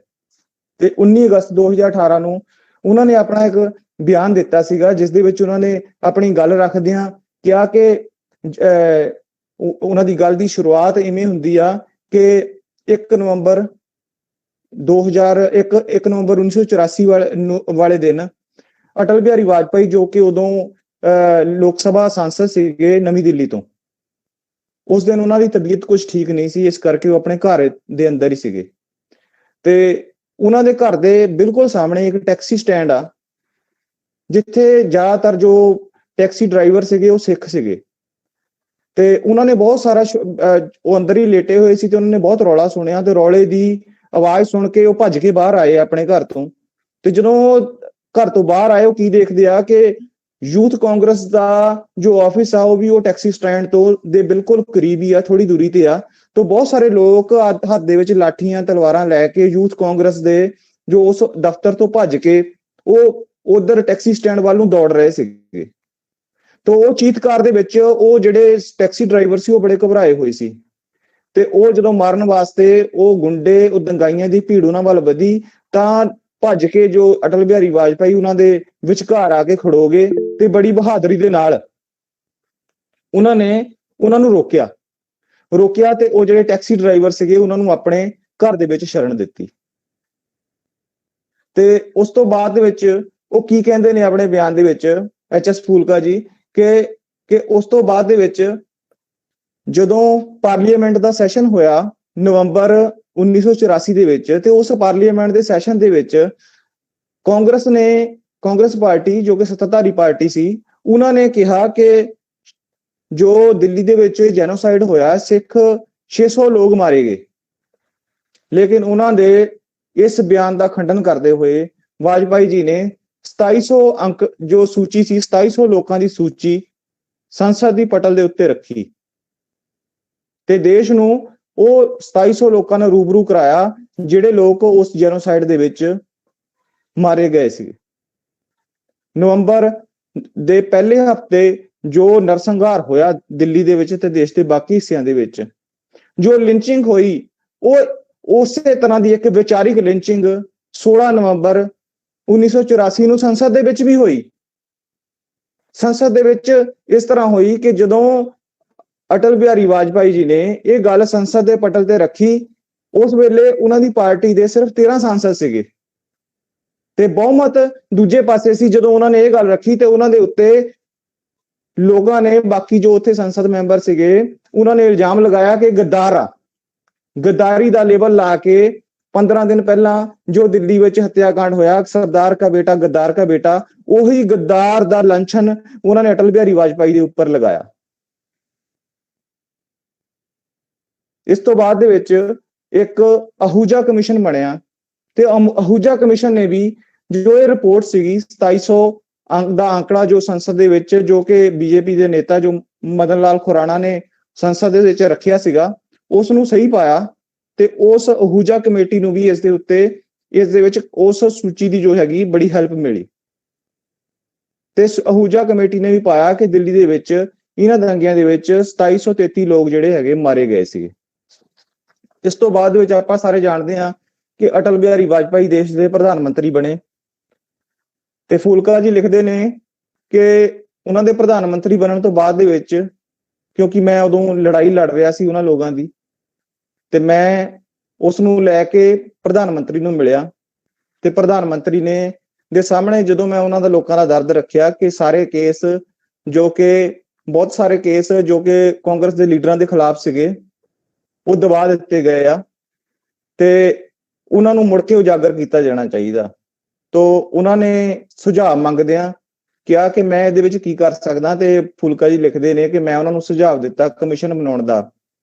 ਤੇ 19 ਅਗਸਤ 2018 ਨੂੰ ਉਹਨਾਂ ਨੇ ਆਪਣਾ ਇੱਕ ਬਿਆਨ ਦਿੱਤਾ ਸੀਗਾ, ਜਿਸ ਦੇ ਵਿੱਚ ਉਹਨਾਂ ਨੇ ਆਪਣੀ ਗੱਲ ਰੱਖਦਿਆਂ ਕਿਹਾ ਕਿ ਉਹਨਾਂ ਦੀ ਗੱਲ ਦੀ ਸ਼ੁਰੂਆਤ ਇਵੇਂ ਹੁੰਦੀ ਆ ਕਿ 1 ਨਵੰਬਰ 2001 1 ਨਵੰਬਰ 1984 ਵਾਲੇ ਦਿਨ ਅਟਲ ਬਿਹਾਰੀ ਵਾਜਪਾਈ, ਜੋ ਕਿ ਉਦੋਂ ਲੋਕ ਸਭਾ ਸਾਂਸਦ ਸੀਗੇ ਨਵੀਂ ਦਿੱਲੀ ਤੋਂ, ਉਸ ਦਿਨ ਉਹਨਾਂ ਦੀ ਤਬੀਅਤ ਕੁਝ ਠੀਕ ਨਹੀਂ ਸੀ, ਇਸ ਕਰਕੇ ਉਹ ਆਪਣੇ ਘਰ ਦੇ ਅੰਦਰ ਹੀ ਸੀਗੇ। ਤੇ ਉਹਨਾਂ ਦੇ ਘਰ ਦੇ ਬਿਲਕੁਲ ਸਾਹਮਣੇ ਇੱਕ ਟੈਕਸੀ ਸਟੈਂਡ ਆ, ਜਿੱਥੇ ਜ਼ਿਆਦਾਤਰ ਜੋ ਟੈਕਸੀ ਡਰਾਈਵਰ ਸੀਗੇ ਉਹ ਸਿੱਖ ਸੀਗੇ। ਤੇ ਉਹਨਾਂ ਨੇ ਬਹੁਤ ਸਾਰਾ ਉਹ ਅੰਦਰ ਹੀ ਲੇਟੇ ਹੋਏ ਸੀ ਤੇ ਉਹਨਾਂ ਨੇ ਬਹੁਤ ਰੌਲਾ ਸੁਣਿਆ, ਤੇ ਰੌਲੇ ਦੀ ਆਵਾਜ਼ ਸੁਣ ਕੇ ਉਹ ਭੱਜ ਕੇ ਬਾਹਰ ਆਏ ਆਪਣੇ ਘਰ ਤੋਂ। ਤੇ ਜਦੋਂ ਘਰ ਤੋਂ ਬਾਹਰ ਆਏ, ਉਹ ਕੀ ਦੇਖਦੇ ਆ ਕਿ ਯੂਥ ਕਾਂਗਰਸ ਦਾ ਜੋ ਆਫਿਸ ਆ ਉਹ ਵੀ ਉਹ ਟੈਕਸੀ ਸਟੈਂਡ ਤੋਂ ਦੇ ਬਿਲਕੁਲ ਕਰੀਬ ਹੀ ਆ, ਥੋੜੀ ਦੂਰੀ ਤੇ ਆ। ਤੋਂ ਬਹੁਤ ਸਾਰੇ ਲੋਕ ਹੱਥ ਦੇ ਵਿੱਚ ਲਾਠੀਆਂ ਤਲਵਾਰਾਂ ਲੈ ਕੇ ਯੂਥ ਕਾਂਗਰਸ ਦੇ ਜੋ ਉਸ ਦਫ਼ਤਰ ਤੋਂ ਭੱਜ ਕੇ ਉਹ ਉਧਰ ਟੈਕਸੀ ਸਟੈਂਡ ਵੱਲ ਨੂੰ ਦੌੜ ਰਹੇ ਸੀਗੇ। ਤੋਂ ਉਹ ਚੀਤਕਾਰ ਦੇ ਵਿੱਚ ਉਹ ਜਿਹੜੇ ਟੈਕਸੀ ਡਰਾਈਵਰ ਸੀ ਉਹ ਬੜੇ ਘਬਰਾਏ ਹੋਏ ਸੀ। ਤੇ ਉਹ ਜਦੋਂ ਮਾਰਨ ਵਾਸਤੇ ਉਹ ਗੁੰਡੇ, ਉਹ ਦੰਗਾਈਆਂ ਦੀ ਭੀੜ ਉਹਨਾਂ ਵੱਲ ਵਧੀ, ਤਾਂ ਭੱਜ ਕੇ ਜੋ ਅਟਲ ਬਿਹਾਰੀ ਵਾਜਪਾਈ ਉਹਨਾਂ ਦੇ ਵਿਚਕਾਰ ਆ ਕੇ ਖੜੋ ਗਏ ਤੇ ਬੜੀ ਬਹਾਦਰੀ ਦੇ ਨਾਲ ਉਹਨਾਂ ਨੇ ਉਹਨਾਂ ਨੂੰ ਰੋਕਿਆ ਤੇ ਉਹ ਜਿਹੜੇ ਟੈਕਸੀ ਡਰਾਈਵਰ ਸੀਗੇ ਉਹਨਾਂ ਨੂੰ ਆਪਣੇ ਘਰ ਦੇ ਵਿੱਚ ਸ਼ਰਨ ਦਿੱਤੀ। ਤੇ ਉਸ ਤੋਂ ਬਾਅਦ ਦੇ ਵਿੱਚ ਉਹ ਕੀ ਕਹਿੰਦੇ ਨੇ ਆਪਣੇ ਬਿਆਨ ਦੇ ਵਿੱਚ, HS ਫੂਲਕਾ ਜੀ, ਕਿ ਉਸ ਤੋਂ ਬਾਅਦ ਦੇ ਵਿੱਚ ਜਦੋਂ ਪਾਰਲੀਮੈਂਟ ਦਾ ਸੈਸ਼ਨ ਹੋਇਆ ਨਵੰਬਰ 1984 ਦੇ ਵਿੱਚ, ਤੇ ਉਸ ਪਾਰਲੀਮੈਂਟ ਦੇ ਸੈਸ਼ਨ ਦੇ ਵਿੱਚ ਕਾਂਗਰਸ ਪਾਰਟੀ, ਜੋ ਕਿ ਸੱਤਾਧਾਰੀ ਪਾਰਟੀ ਸੀ, ਉਹਨਾਂ ਨੇ ਕਿਹਾ ਕਿ ਜੋ ਦਿੱਲੀ ਦੇ ਵਿੱਚ ਜੈਨੋਸਾਈਡ ਹੋਇਆ, ਸਿੱਖ 600 ਲੋਕ ਮਾਰੇ ਗਏ। ਲੇਕਿਨ ਉਹਨਾਂ ਦੇ ਇਸ ਬਿਆਨ ਦਾ ਖੰਡਨ ਕਰਦੇ ਹੋਏ ਵਾਜਪਾਈ ਜੀ ਨੇ 2700 ਅੰਕ ਜੋ ਸੂਚੀ ਸੀ, 2700 ਲੋਕਾਂ ਦੀ ਸੂਚੀ ਸੰਸਦ ਦੀ ਪਟਲ ਦੇ ਉੱਤੇ ਰੱਖੀ ਤੇ ਦੇਸ਼ ਨੂੰ ਉਹ 2700 ਲੋਕਾਂ ਨਾਲ ਰੂਬਰੂ ਕਰਾਇਆ ਜਿਹੜੇ ਲੋਕ ਉਸ ਜੈਨੋਸਾਈਡ ਦੇ ਵਿੱਚ ਮਾਰੇ ਗਏ ਸੀ। ਨਵੰਬਰ ਦੇ ਪਹਿਲੇ ਹਫ਼ਤੇ ਜੋ ਨਰਸੰਹਾਰ ਹੋਇਆ ਦਿੱਲੀ ਦੇ ਵਿੱਚ ਤੇ ਦੇਸ਼ ਦੇ ਬਾਕੀ ਹਿੱਸਿਆਂ ਦੇ ਵਿੱਚ, ਜੋ ਲਿੰਚਿੰਗ ਹੋਈ, ਉਹ ਉਸੇ ਤਰ੍ਹਾਂ ਦੀ ਇੱਕ ਵਿਚਾਰਿਕ ਲਿੰਚਿੰਗ 16 ਨਵੰਬਰ 1984 ਨੂੰ ਸੰਸਦ ਦੇ ਵਿੱਚ ਵੀ ਹੋਈ। ਸੰਸਦ ਦੇ ਵਿੱਚ ਇਸ ਤਰ੍ਹਾਂ ਹੋਈ ਕਿ ਜਦੋਂ ਅਟਲ ਬਿਹਾਰੀ ਵਾਜਪਾਈ ਜੀ ਨੇ ਇਹ ਗੱਲ ਸੰਸਦ ਦੇ ਪਟਲ ਤੇ ਰੱਖੀ, ਉਸ ਵੇਲੇ ਉਹਨਾਂ ਦੀ ਪਾਰਟੀ ਦੇ ਸਿਰਫ 13 ਸਾਂਸਦ ਸੀਗੇ ਤੇ ਬਹੁਮਤ ਦੂਜੇ ਪਾਸੇ ਸੀ। ਜਦੋਂ ਉਹਨਾਂ ਨੇ ਇਹ ਗੱਲ ਰੱਖੀ ਤੇ ਉਹਨਾਂ ਦੇ ਉੱਤੇ ਲੋਕਾਂ ਨੇ, ਬਾਕੀ ਜੋ ਉੱਥੇ ਸੰਸਦ ਮੈਂਬਰ ਸੀਗੇ, ਉਹਨਾਂ ਨੇ ਇਲਜ਼ਾਮ ਲਗਾਇਆ ਕਿ ਗੱਦਾਰੀ ਦਾ ਲੇਬਲ ਲਾ ਕੇ 15 ਦਿਨ ਪਹਿਲਾਂ ਜੋ ਦਿੱਲੀ ਵਿੱਚ ਹੱਤਿਆਕਾਂਡ ਹੋਇਆ, ਸਰਦਾਰ ਕਾ ਬੇਟਾ ਗੱਦਾਰ ਕਾ ਬੇਟਾ, ਉਹੀ ਗੱਦਾਰ ਦਾ ਲਾਂਛਨ ਉਹਨਾਂ ਨੇ ਅਟਲ ਬਿਹਾਰੀ ਵਾਜਪਾਈ ਦੇ ਉੱਪਰ ਲਗਾਇਆ। ਇਸ ਤੋਂ ਬਾਅਦ ਦੇ ਵਿੱਚ ਇੱਕ ਅਹੂਜਾ ਕਮਿਸ਼ਨ ਬਣਿਆ ਤੇ ਅਹੂਜਾ ਕਮਿਸ਼ਨ ਨੇ ਵੀ ਜੋ ਇਹ ਰਿਪੋਰਟ ਸੀਗੀ 2700 ਅੰਕ ਦਾ ਆંકੜਾ ਜੋ ਸੰਸਦ ਦੇ ਵਿੱਚ, ਜੋ ਕਿ ਬੀਜੇਪੀ ਦੇ ਨੇਤਾ ਜੋ ਮਦਨ ਲਾਲ ਖੁਰਾਣਾ ਨੇ ਸੰਸਦ ਦੇ ਵਿੱਚ ਰੱਖਿਆ ਸੀਗਾ, ਉਸ ਨੂੰ ਸਹੀ ਪਾਇਆ ਤੇ ਉਸ ਅਹੂਜਾ ਕਮੇਟੀ ਨੂੰ ਵੀ ਇਸ ਦੇ ਵਿੱਚ ਉਸ ਸੂਚੀ ਦੀ ਜੋ ਹੈਗੀ ਬੜੀ ਹੈਲਪ ਮਿਲੀ ਤੇ ਅਹੂਜਾ ਕਮੇਟੀ ਨੇ ਵੀ ਪਾਇਆ ਕਿ ਦਿੱਲੀ ਦੇ ਵਿੱਚ ਇਹਨਾਂ ਦੰਗਿਆਂ ਦੇ ਵਿੱਚ 2733 ਲੋਕ ਜਿਹੜੇ ਹੈਗੇ ਮਾਰੇ ਗਏ ਸੀਗੇ। ਇਸ ਤੋਂ ਬਾਅਦ ਵਿੱਚ ਆਪਾਂ ਸਾਰੇ ਜਾਣਦੇ ਹਾਂ ਕਿ ਅਟਲ ਬਿਹਾਰੀ ਵਾਜਪਾਈ ਦੇਸ਼ ਦੇ ਪ੍ਰਧਾਨ ਮੰਤਰੀ ਬਣੇ ਤੇ ਫੂਲਕਾ ਜੀ ਲਿਖਦੇ ਨੇ ਕਿ ਉਹਨਾਂ ਦੇ ਪ੍ਰਧਾਨ ਮੰਤਰੀ ਬਣਨ ਤੋਂ ਬਾਅਦ ਦੇ ਵਿੱਚ, ਕਿਉਂਕਿ ਮੈਂ ਉਦੋਂ ਲੜਾਈ ਲੜ ਰਿਹਾ ਸੀ ਉਹਨਾਂ ਲੋਕਾਂ ਦੀ, ਤੇ ਮੈਂ ਉਸ ਨੂੰ ਲੈ ਕੇ ਪ੍ਰਧਾਨ ਮੰਤਰੀ ਨੂੰ ਮਿਲਿਆ ਤੇ ਪ੍ਰਧਾਨ ਮੰਤਰੀ ਨੇ ਦੇ ਸਾਹਮਣੇ ਜਦੋਂ ਮੈਂ ਉਹਨਾਂ ਦਾ ਲੋਕਾਂ ਦਾ ਦਰਦ ਰੱਖਿਆ ਕਿ ਸਾਰੇ ਕੇਸ ਬਹੁਤ ਸਾਰੇ ਕੇਸ ਜੋ ਕਿ ਕਾਂਗਰਸ ਦੇ ਲੀਡਰਾਂ ਦੇ ਖਿਲਾਫ ਸੀਗੇ ਉਹ ਦਬਾ ਦਿੱਤੇ ਗਏ ਆ ਤੇ ਉਹਨਾਂ ਨੂੰ ਮੁੜ ਕੇ ਉਜਾਗਰ ਕੀਤਾ ਜਾਣਾ ਚਾਹੀਦਾ। ਤੋ ਉਹਨਾਂ ਨੇ ਸੁਝਾਅ ਮੰਗਦਿਆਂ ਕਿਹਾ ਕਿ ਮੈਂ ਇਹਦੇ ਵਿੱਚ ਕੀ ਕਰ ਸਕਦਾ, ਤੇ ਫੂਲਕਾ ਜੀ ਲਿਖਦੇ ਨੇ ਕਿ ਮੈਂ ਉਹਨਾਂ ਨੂੰ ਸੁਝਾਅ ਦਿੱਤਾ ਕਮਿਸ਼ਨ ਬਣਾਉਣ ਦਾ।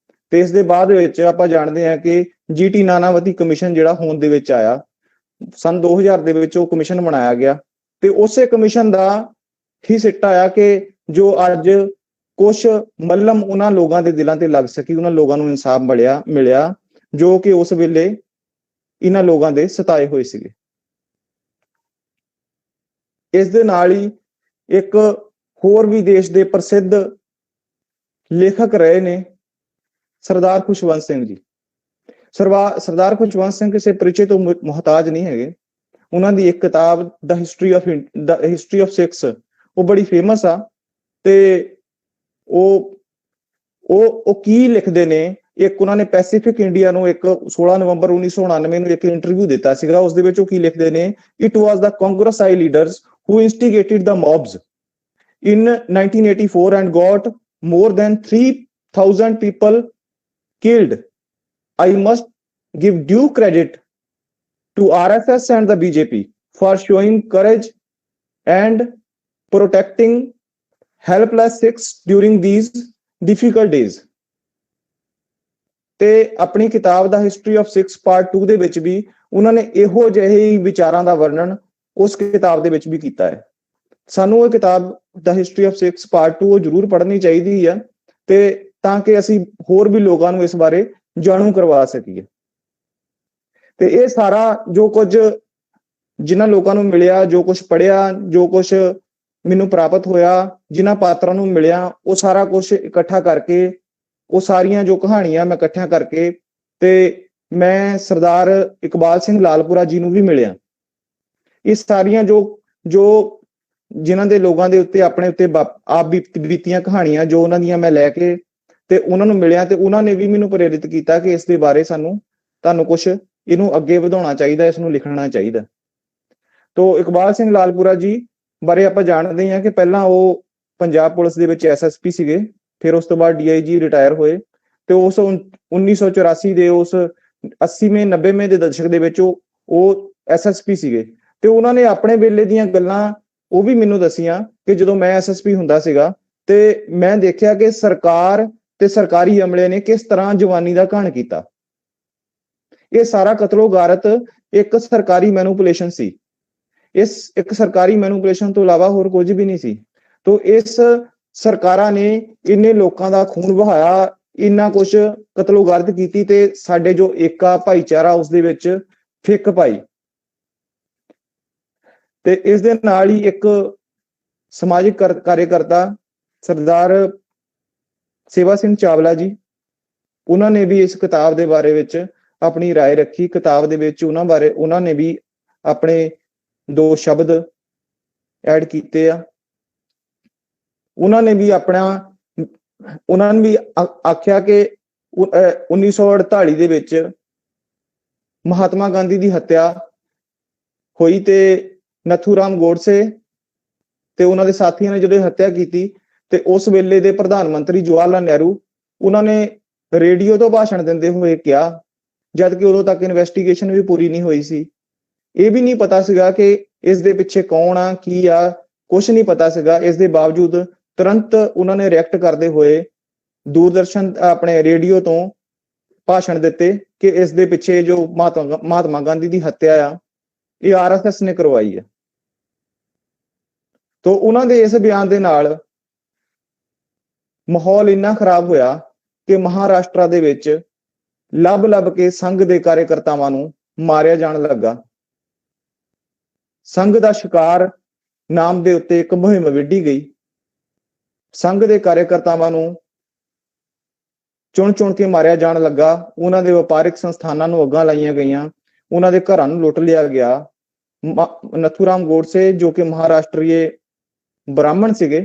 ਤੇ ਇਸ ਦੇ ਬਾਅਦ ਵਿੱਚ ਆਪਾਂ ਜਾਣਦੇ ਹਾਂ ਕਿ GT ਨਾਨਾਵਤੀ ਕਮਿਸ਼ਨ ਜਿਹੜਾ ਹੋਂਦ ਦੇ ਵਿੱਚ ਆਇਆ ਸਨ 2000 ਦੇ ਵਿੱਚ, ਉਹ ਕਮਿਸ਼ਨ ਬਣਾਇਆ ਗਿਆ ਤੇ ਉਸੇ ਕਮਿਸ਼ਨ ਦਾ ਹੀ ਸਿੱਟਾ ਆਇਆ ਕਿ ਜੋ ਅੱਜ ਕੁਛ ਮੱਲਮ ਉਹਨਾਂ ਲੋਕਾਂ ਦੇ ਦਿਲਾਂ ਤੇ ਲੱਗ ਸਕੀ, ਉਹਨਾਂ ਲੋਕਾਂ ਨੂੰ ਇਨਸਾਫ ਮਿਲਿਆ ਜੋ ਕਿ ਉਸ ਵੇਲੇ ਇਹਨਾਂ ਲੋਕਾਂ ਦੇ ਸਤਾਏ ਹੋਏ ਸੀਗੇ। ਇਸ ਦੇ ਨਾਲ ਹੀ ਇੱਕ ਹੋਰ ਵੀ ਦੇਸ਼ ਦੇ ਪ੍ਰਸਿੱਧ ਲੇਖਕ ਰਹੇ ਨੇ ਸਰਦਾਰ ਖੁਸ਼ਵੰਤ ਸਿੰਘ ਜੀ। ਸਰਦਾਰ ਖੁਸ਼ਵੰਤ ਸਿੰਘ ਕਿਸੇ ਪਰਿਚੈ ਤੋਂ ਮੁਹਤਾਜ ਨਹੀਂ ਹੈਗੇ। ਉਹਨਾਂ ਦੀ ਇੱਕ ਕਿਤਾਬ ਦਾ ਹਿਸਟਰੀ ਆਫ ਸਿੱਖਸ ਉਹ ਬੜੀ ਫੇਮਸ ਆ ਤੇ ਉਹ ਕੀ ਲਿਖਦੇ ਨੇ ਇੱਕ ਉਹਨਾਂ ਨੇ ਪੈਸੀਫਿਕ ਇੰਡੀਆ ਨੂੰ ਇੱਕ 16 ਨਵੰਬਰ 1999 ਨੂੰ ਇੱਕ ਇੰਟਰਵਿਊ ਦਿੱਤਾ ਸੀਗਾ। ਉਸ ਦੇ ਵਿੱਚ ਉਹ ਕੀ ਲਿਖਦੇ ਨੇ, it was the Congress I leaders who instigated the mobs in 1984 and got more than 3,000 people killed. I must give due credit to RSS and the BJP for showing courage and protecting helpless Sikhs during these difficult days. ਤੇ ਆਪਣੀ ਕਿਤਾਬ ਦਾ history of six part 2 ਦੇ ਵਿੱਚ ਵੀ ਉਹਨਾਂ ਨੇ ਇਹੋ ਜਿਹੇ ਵਿਚਾਰਾਂ ਦਾ ਵਰਣਨ ਉਸ ਕਿਤਾਬ ਦੇ ਵਿੱਚ ਵੀ ਕੀਤਾ ਹੈ। ਸਾਨੂੰ ਉਹ ਕਿਤਾਬ ਦਾ ਹਿਸਟਰੀ ਆਫ ਸਿਕਸ ਪਾਰਟ 2 ਉਹ ਜ਼ਰੂਰ ਪੜ੍ਹਨੀ ਚਾਹੀਦੀ ਆ, ਤੇ ਤਾਂ ਕਿ ਅਸੀਂ ਹੋਰ ਵੀ ਲੋਕਾਂ ਨੂੰ ਇਸ ਬਾਰੇ ਜਾਣੂ ਕਰਵਾ ਸਕੀਏ। ਤੇ ਇਹ ਸਾਰਾ ਜੋ ਕੁਝ ਜਿਨ੍ਹਾਂ ਲੋਕਾਂ ਨੂੰ ਮਿਲਿਆ, ਜੋ ਕੁਝ ਪੜ੍ਹਿਆ, ਜੋ ਕੁਝ ਮੈਨੂੰ ਪ੍ਰਾਪਤ ਹੋਇਆ, ਜਿਨ੍ਹਾਂ ਪਾਤਰਾਂ ਨੂੰ ਮਿਲਿਆ, ਉਹ ਸਾਰਾ ਕੁਝ ਇਕੱਠਾ ਕਰਕੇ, ਉਹ ਸਾਰੀਆਂ ਜੋ ਕਹਾਣੀਆਂ ਮੈਂ ਇਕੱਠੀਆਂ ਕਰਕੇ, ਤੇ ਮੈਂ ਸਰਦਾਰ ਇਕਬਾਲ ਸਿੰਘ ਲਾਲਪੁਰਾ ਜੀ ਨੂੰ ਵੀ ਮਿਲਿਆ। ਇਹ ਸਾਰੀਆਂ ਜੋ ਜਿਨ੍ਹਾਂ ਦੇ ਲੋਕਾਂ ਦੇ ਉੱਤੇ ਆਪਣੇ ਉੱਤੇ ਆਪ ਬੀਤੀਆਂ ਕਹਾਣੀਆਂ ਜੋ ਉਹਨਾਂ ਦੀਆਂ ਮੈਂ ਲੈ ਕੇ ਤੇ ਉਹਨਾਂ ਨੂੰ ਮਿਲਿਆ, ਤੇ ਉਹਨਾਂ ਨੇ ਵੀ ਮੈਨੂੰ ਪ੍ਰੇਰਿਤ ਕੀਤਾ ਕਿ ਇਸ ਦੇ ਬਾਰੇ ਤੁਹਾਨੂੰ ਕੁਝ ਇਹਨੂੰ ਅੱਗੇ ਵਧਾਉਣਾ ਚਾਹੀਦਾ, ਇਸ ਨੂੰ ਲਿਖਣਾ ਚਾਹੀਦਾ। ਤੋ ਇਕਬਾਲ ਸਿੰਘ ਲਾਲਪੁਰਾ ਜੀ ਬਾਰੇ ਆਪਾਂ ਜਾਣਦੇ ਹਾਂ ਕਿ ਪਹਿਲਾਂ ਉਹ ਪੰਜਾਬ ਪੁਲਿਸ ਦੇ ਵਿੱਚ SSP ਸੀਗੇ, ਫਿਰ ਉਸ ਤੋਂ ਬਾਅਦ DIG ਰਿਟਾਇਰ ਹੋਏ, ਤੇ ਉਸ 1984 ਦੇ ਉਸ 80ਵੇਂ 90ਵੇਂ ਦੇ ਦਸ਼ਕ ਦੇ ਵਿੱਚ ਉਹ SSP ਸੀਗੇ। ਤੇ ਉਹਨਾਂ ਨੇ ਆਪਣੇ ਵੇਲੇ ਦੀਆਂ ਗੱਲਾਂ ਉਹ ਵੀ ਮੈਨੂੰ ਦੱਸੀਆਂ ਕਿ ਜਦੋਂ ਮੈਂ SSP ਹੁੰਦਾ ਸੀਗਾ ਤੇ ਮੈਂ ਦੇਖਿਆ ਕਿ ਸਰਕਾਰ ਤੇ ਸਰਕਾਰੀ ਅਮਲੇ ਨੇ ਕਿਸ ਤਰ੍ਹਾਂ ਜਵਾਨੀ ਦਾ ਘਾਣ ਕੀਤਾ। ਇਹ ਸਾਰਾ ਕਤਲੋ ਗਾਰਤ ਇੱਕ ਸਰਕਾਰੀ ਮੈਨੂਪੂਲੇਸ਼ਨ ਸੀ। ਇਸ ਇੱਕ ਸਰਕਾਰੀ ਮੈਨੂਪੂਲੇਸ਼ਨ ਤੋਂ ਇਲਾਵਾ ਹੋਰ ਕੁਝ ਵੀ ਨਹੀਂ ਸੀ। ਤੋ ਇਸ ਸਰਕਾਰਾਂ ਨੇ ਇੰਨੇ ਲੋਕਾਂ ਦਾ ਖੂਨ ਵਹਾਇਆ, ਇੰਨਾ ਕੁਝ ਕਤਲੋ ਗਾਰਤ ਕੀਤੀ, ਤੇ ਸਾਡੇ ਜੋ ਏਕਾ ਭਾਈਚਾਰਾ ਉਸ ਦੇ ਵਿੱਚ ਫਿੱਕ ਪਾਈ। ਤੇ ਇਸ ਦੇ ਨਾਲ ਹੀ ਇੱਕ ਸਮਾਜਿਕ ਕਾਰਜਕਰਤਾ ਸਰਦਾਰ ਸੇਵਾ ਸਿੰਘ ਚਾਵਲਾ ਜੀ, ਉਹਨਾਂ ਨੇ ਵੀ ਇਸ ਕਿਤਾਬ ਦੇ ਬਾਰੇ ਵਿੱਚ ਆਪਣੀ ਰਾਏ ਰੱਖੀ। ਕਿਤਾਬ ਦੇ ਵਿੱਚ ਉਹਨਾਂ ਨੇ ਵੀ ਆਪਣੇ 2 ਸ਼ਬਦ ਐਡ ਕੀਤੇ ਆ। ਉਹਨਾਂ ਨੇ ਵੀ ਆਖਿਆ ਕਿ 1948 ਦੇ ਵਿੱਚ ਮਹਾਤਮਾ ਗਾਂਧੀ ਦੀ ਹੱਤਿਆ ਹੋਈ ਤੇ ਨਥੂਰਾਮ ਗੋਡਸੇ ਤੇ ਉਹਨਾਂ ਦੇ ਸਾਥੀਆਂ ਨੇ ਜਦੋਂ ਹੱਤਿਆ ਕੀਤੀ, ਤੇ ਉਸ ਵੇਲੇ ਦੇ ਪ੍ਰਧਾਨ ਮੰਤਰੀ ਜਵਾਹਰ ਲਾਲ ਨਹਿਰੂ ਉਹਨਾਂ ਨੇ ਰੇਡੀਓ ਤੋਂ ਭਾਸ਼ਣ ਦਿੰਦੇ ਹੋਏ ਕਿਹਾ, ਜਦ ਕਿ ਉਦੋਂ ਤੱਕ ਇਨਵੈਸਟੀਗੇਸ਼ਨ ਵੀ ਪੂਰੀ ਨਹੀਂ ਹੋਈ ਸੀ, ਇਹ ਵੀ ਨਹੀਂ ਪਤਾ ਸੀਗਾ ਕਿ ਇਸ ਦੇ ਪਿੱਛੇ ਕੌਣ ਆ, ਕੀ ਆ, ਕੁਛ ਨਹੀਂ ਪਤਾ ਸੀਗਾ। ਇਸ ਦੇ ਬਾਵਜੂਦ ਤੁਰੰਤ ਉਹਨਾਂ ਨੇ ਰਿਐਕਟ ਕਰਦੇ ਹੋਏ ਦੂਰਦਰਸ਼ਨ ਆਪਣੇ ਰੇਡੀਓ ਤੋਂ ਭਾਸ਼ਣ ਦਿੱਤੇ ਕਿ ਇਸ ਦੇ ਪਿੱਛੇ ਜੋ ਮਹਾਤਮਾ ਗਾਂਧੀ ਦੀ ਹੱਤਿਆ ਆ ਇਹ RSS ਨੇ ਕਰਵਾਈ ਹੈ। ਤੋ ਉਹਨਾਂ ਦੇ ਇਸ ਬਿਆਨ ਦੇ ਨਾਲ ਮਾਹੌਲ ਇੰਨਾ ਖਰਾਬ ਹੋਇਆ ਕਿ ਮਹਾਰਾਸ਼ਟਰ ਦੇ ਵਿੱਚ ਲੱਭ ਕੇ ਸੰਘ ਦੇ ਕਾਰਜਕਰਤਾਵਾਂ ਨੂੰ ਮਾਰਿਆ ਜਾਣ ਲੱਗਾ। ਸੰਘ ਦਾ ਸ਼ਿਕਾਰ ਨਾਮ ਦੇ ਉੱਤੇ ਇੱਕ ਮੁਹਿੰਮ ਵਿੱਢੀ ਗਈ। ਸੰਘ ਦੇ ਕਾਰਜਕਰਤਾਵਾਂ ਨੂੰ ਚੁਣ ਕੇ ਮਾਰਿਆ ਜਾਣ ਲੱਗਾ। ਉਹਨਾਂ ਦੇ ਵਪਾਰਿਕ ਸੰਸਥਾਨਾਂ ਨੂੰ ਅੱਗਾਂ ਲਾਈਆਂ ਗਈਆਂ, ਉਹਨਾਂ ਦੇ ਘਰਾਂ ਨੂੰ ਲੁੱਟ ਲਿਆ ਗਿਆ। ਨਥੂਰਾਮ ਗੋਡਸੇ ਜੋ ਕਿ ਮਹਾਰਾਸ਼ਟਰੀਏ ਬ੍ਰਾਹਮਣ ਸੀਗੇ,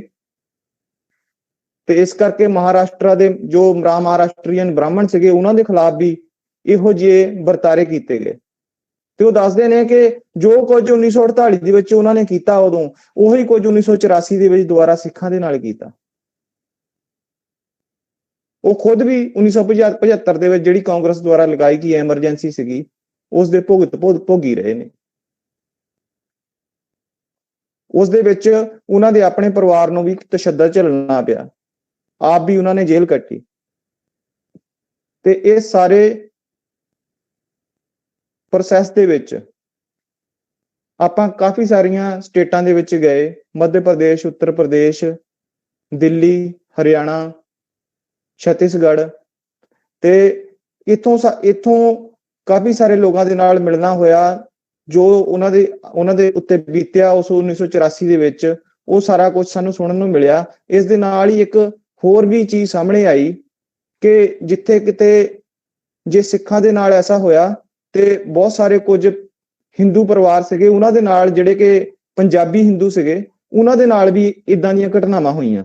ਤੇ ਇਸ ਕਰਕੇ ਮਹਾਰਾਸ਼ਟਰ ਦੇ ਜੋ ਮਹਾਰਾਸ਼ਟਰੀਅਨ ਬ੍ਰਾਹਮਣ ਸੀਗੇ ਉਹਨਾਂ ਦੇ ਖਿਲਾਫ ਵੀ ਇਹੋ ਜਿਹੇ ਵਰਤਾਰੇ ਕੀਤੇ ਗਏ। ਤੇ ਉਹ ਦੱਸਦੇ ਨੇ ਕਿ ਜੋ ਕੁਝ 1948 ਦੇ ਵਿੱਚ ਉਹਨਾਂ ਨੇ ਕੀਤਾ ਉਦੋਂ, ਉਹੀ ਕੁਝ 1984 ਦੇ ਵਿੱਚ ਦੁਬਾਰਾ ਸਿੱਖਾਂ ਦੇ ਨਾਲ ਕੀਤਾ। ਉਹ ਖੁਦ ਵੀ 1975 ਦੇ ਵਿੱਚ ਜਿਹੜੀ ਕਾਂਗਰਸ ਦੁਆਰਾ ਲਗਾਈ ਗਈ ਐਮਰਜੈਂਸੀ ਸੀਗੀ ਉਸ ਦੇ ਭੋਗੀ ਰਹੇ ਨੇ। ਉਸ ਦੇ ਵਿੱਚ ਉਹਨਾਂ ਦੇ ਆਪਣੇ ਪਰਿਵਾਰ ਨੂੰ ਵੀ ਤਸ਼ੱਦਦ ਝੱਲਣਾ ਪਿਆ, ਆਪ ਵੀ ਉਹਨਾਂ ਨੇ ਜੇਲ੍ਹ ਕੱਟੀ। ਤੇ ਇਹ ਸਾਰੇ ਪ੍ਰੋਸੈਸ ਦੇ ਵਿੱਚ ਆਪਾਂ ਕਾਫੀ ਸਾਰੀਆਂ ਸਟੇਟਾਂ ਦੇ ਵਿੱਚ ਗਏ, ਮੱਧ ਪ੍ਰਦੇਸ਼, ਉੱਤਰ ਪ੍ਰਦੇਸ਼, ਦਿੱਲੀ, ਹਰਿਆਣਾ, ਛੱਤੀਸਗੜ੍ਹ, ਤੇ ਇੱਥੋਂ ਕਾਫੀ ਸਾਰੇ ਲੋਕਾਂ ਦੇ ਨਾਲ ਮਿਲਣਾ ਹੋਇਆ ਜੋ ਉਹਨਾਂ ਦੇ ਉੱਤੇ ਬੀਤਿਆ ਉਸ 1984 ਦੇ ਵਿੱਚ। ਉਹ ਸਾਰਾ ਕੁਝ ਸਾਨੂੰ ਸੁਣਨ ਨੂੰ ਮਿਲਿਆ। ਇਸ ਦੇ ਨਾਲ ਹੀ ਇੱਕ ਹੋਰ ਵੀ ਚੀਜ਼ ਸਾਹਮਣੇ ਆਈ ਕਿ ਜਿੱਥੇ ਕਿਤੇ ਜੇ ਸਿੱਖਾਂ ਦੇ ਨਾਲ ਐਸਾ ਹੋਇਆ ਤੇ ਬਹੁਤ ਸਾਰੇ ਕੁਝ ਹਿੰਦੂ ਪਰਿਵਾਰ ਸੀਗੇ ਉਹਨਾਂ ਦੇ ਨਾਲ, ਜਿਹੜੇ ਕਿ ਪੰਜਾਬੀ ਹਿੰਦੂ ਸੀਗੇ, ਉਹਨਾਂ ਦੇ ਨਾਲ ਵੀ ਇਦਾਂ ਦੀਆਂ ਘਟਨਾਵਾਂ ਹੋਈਆਂ।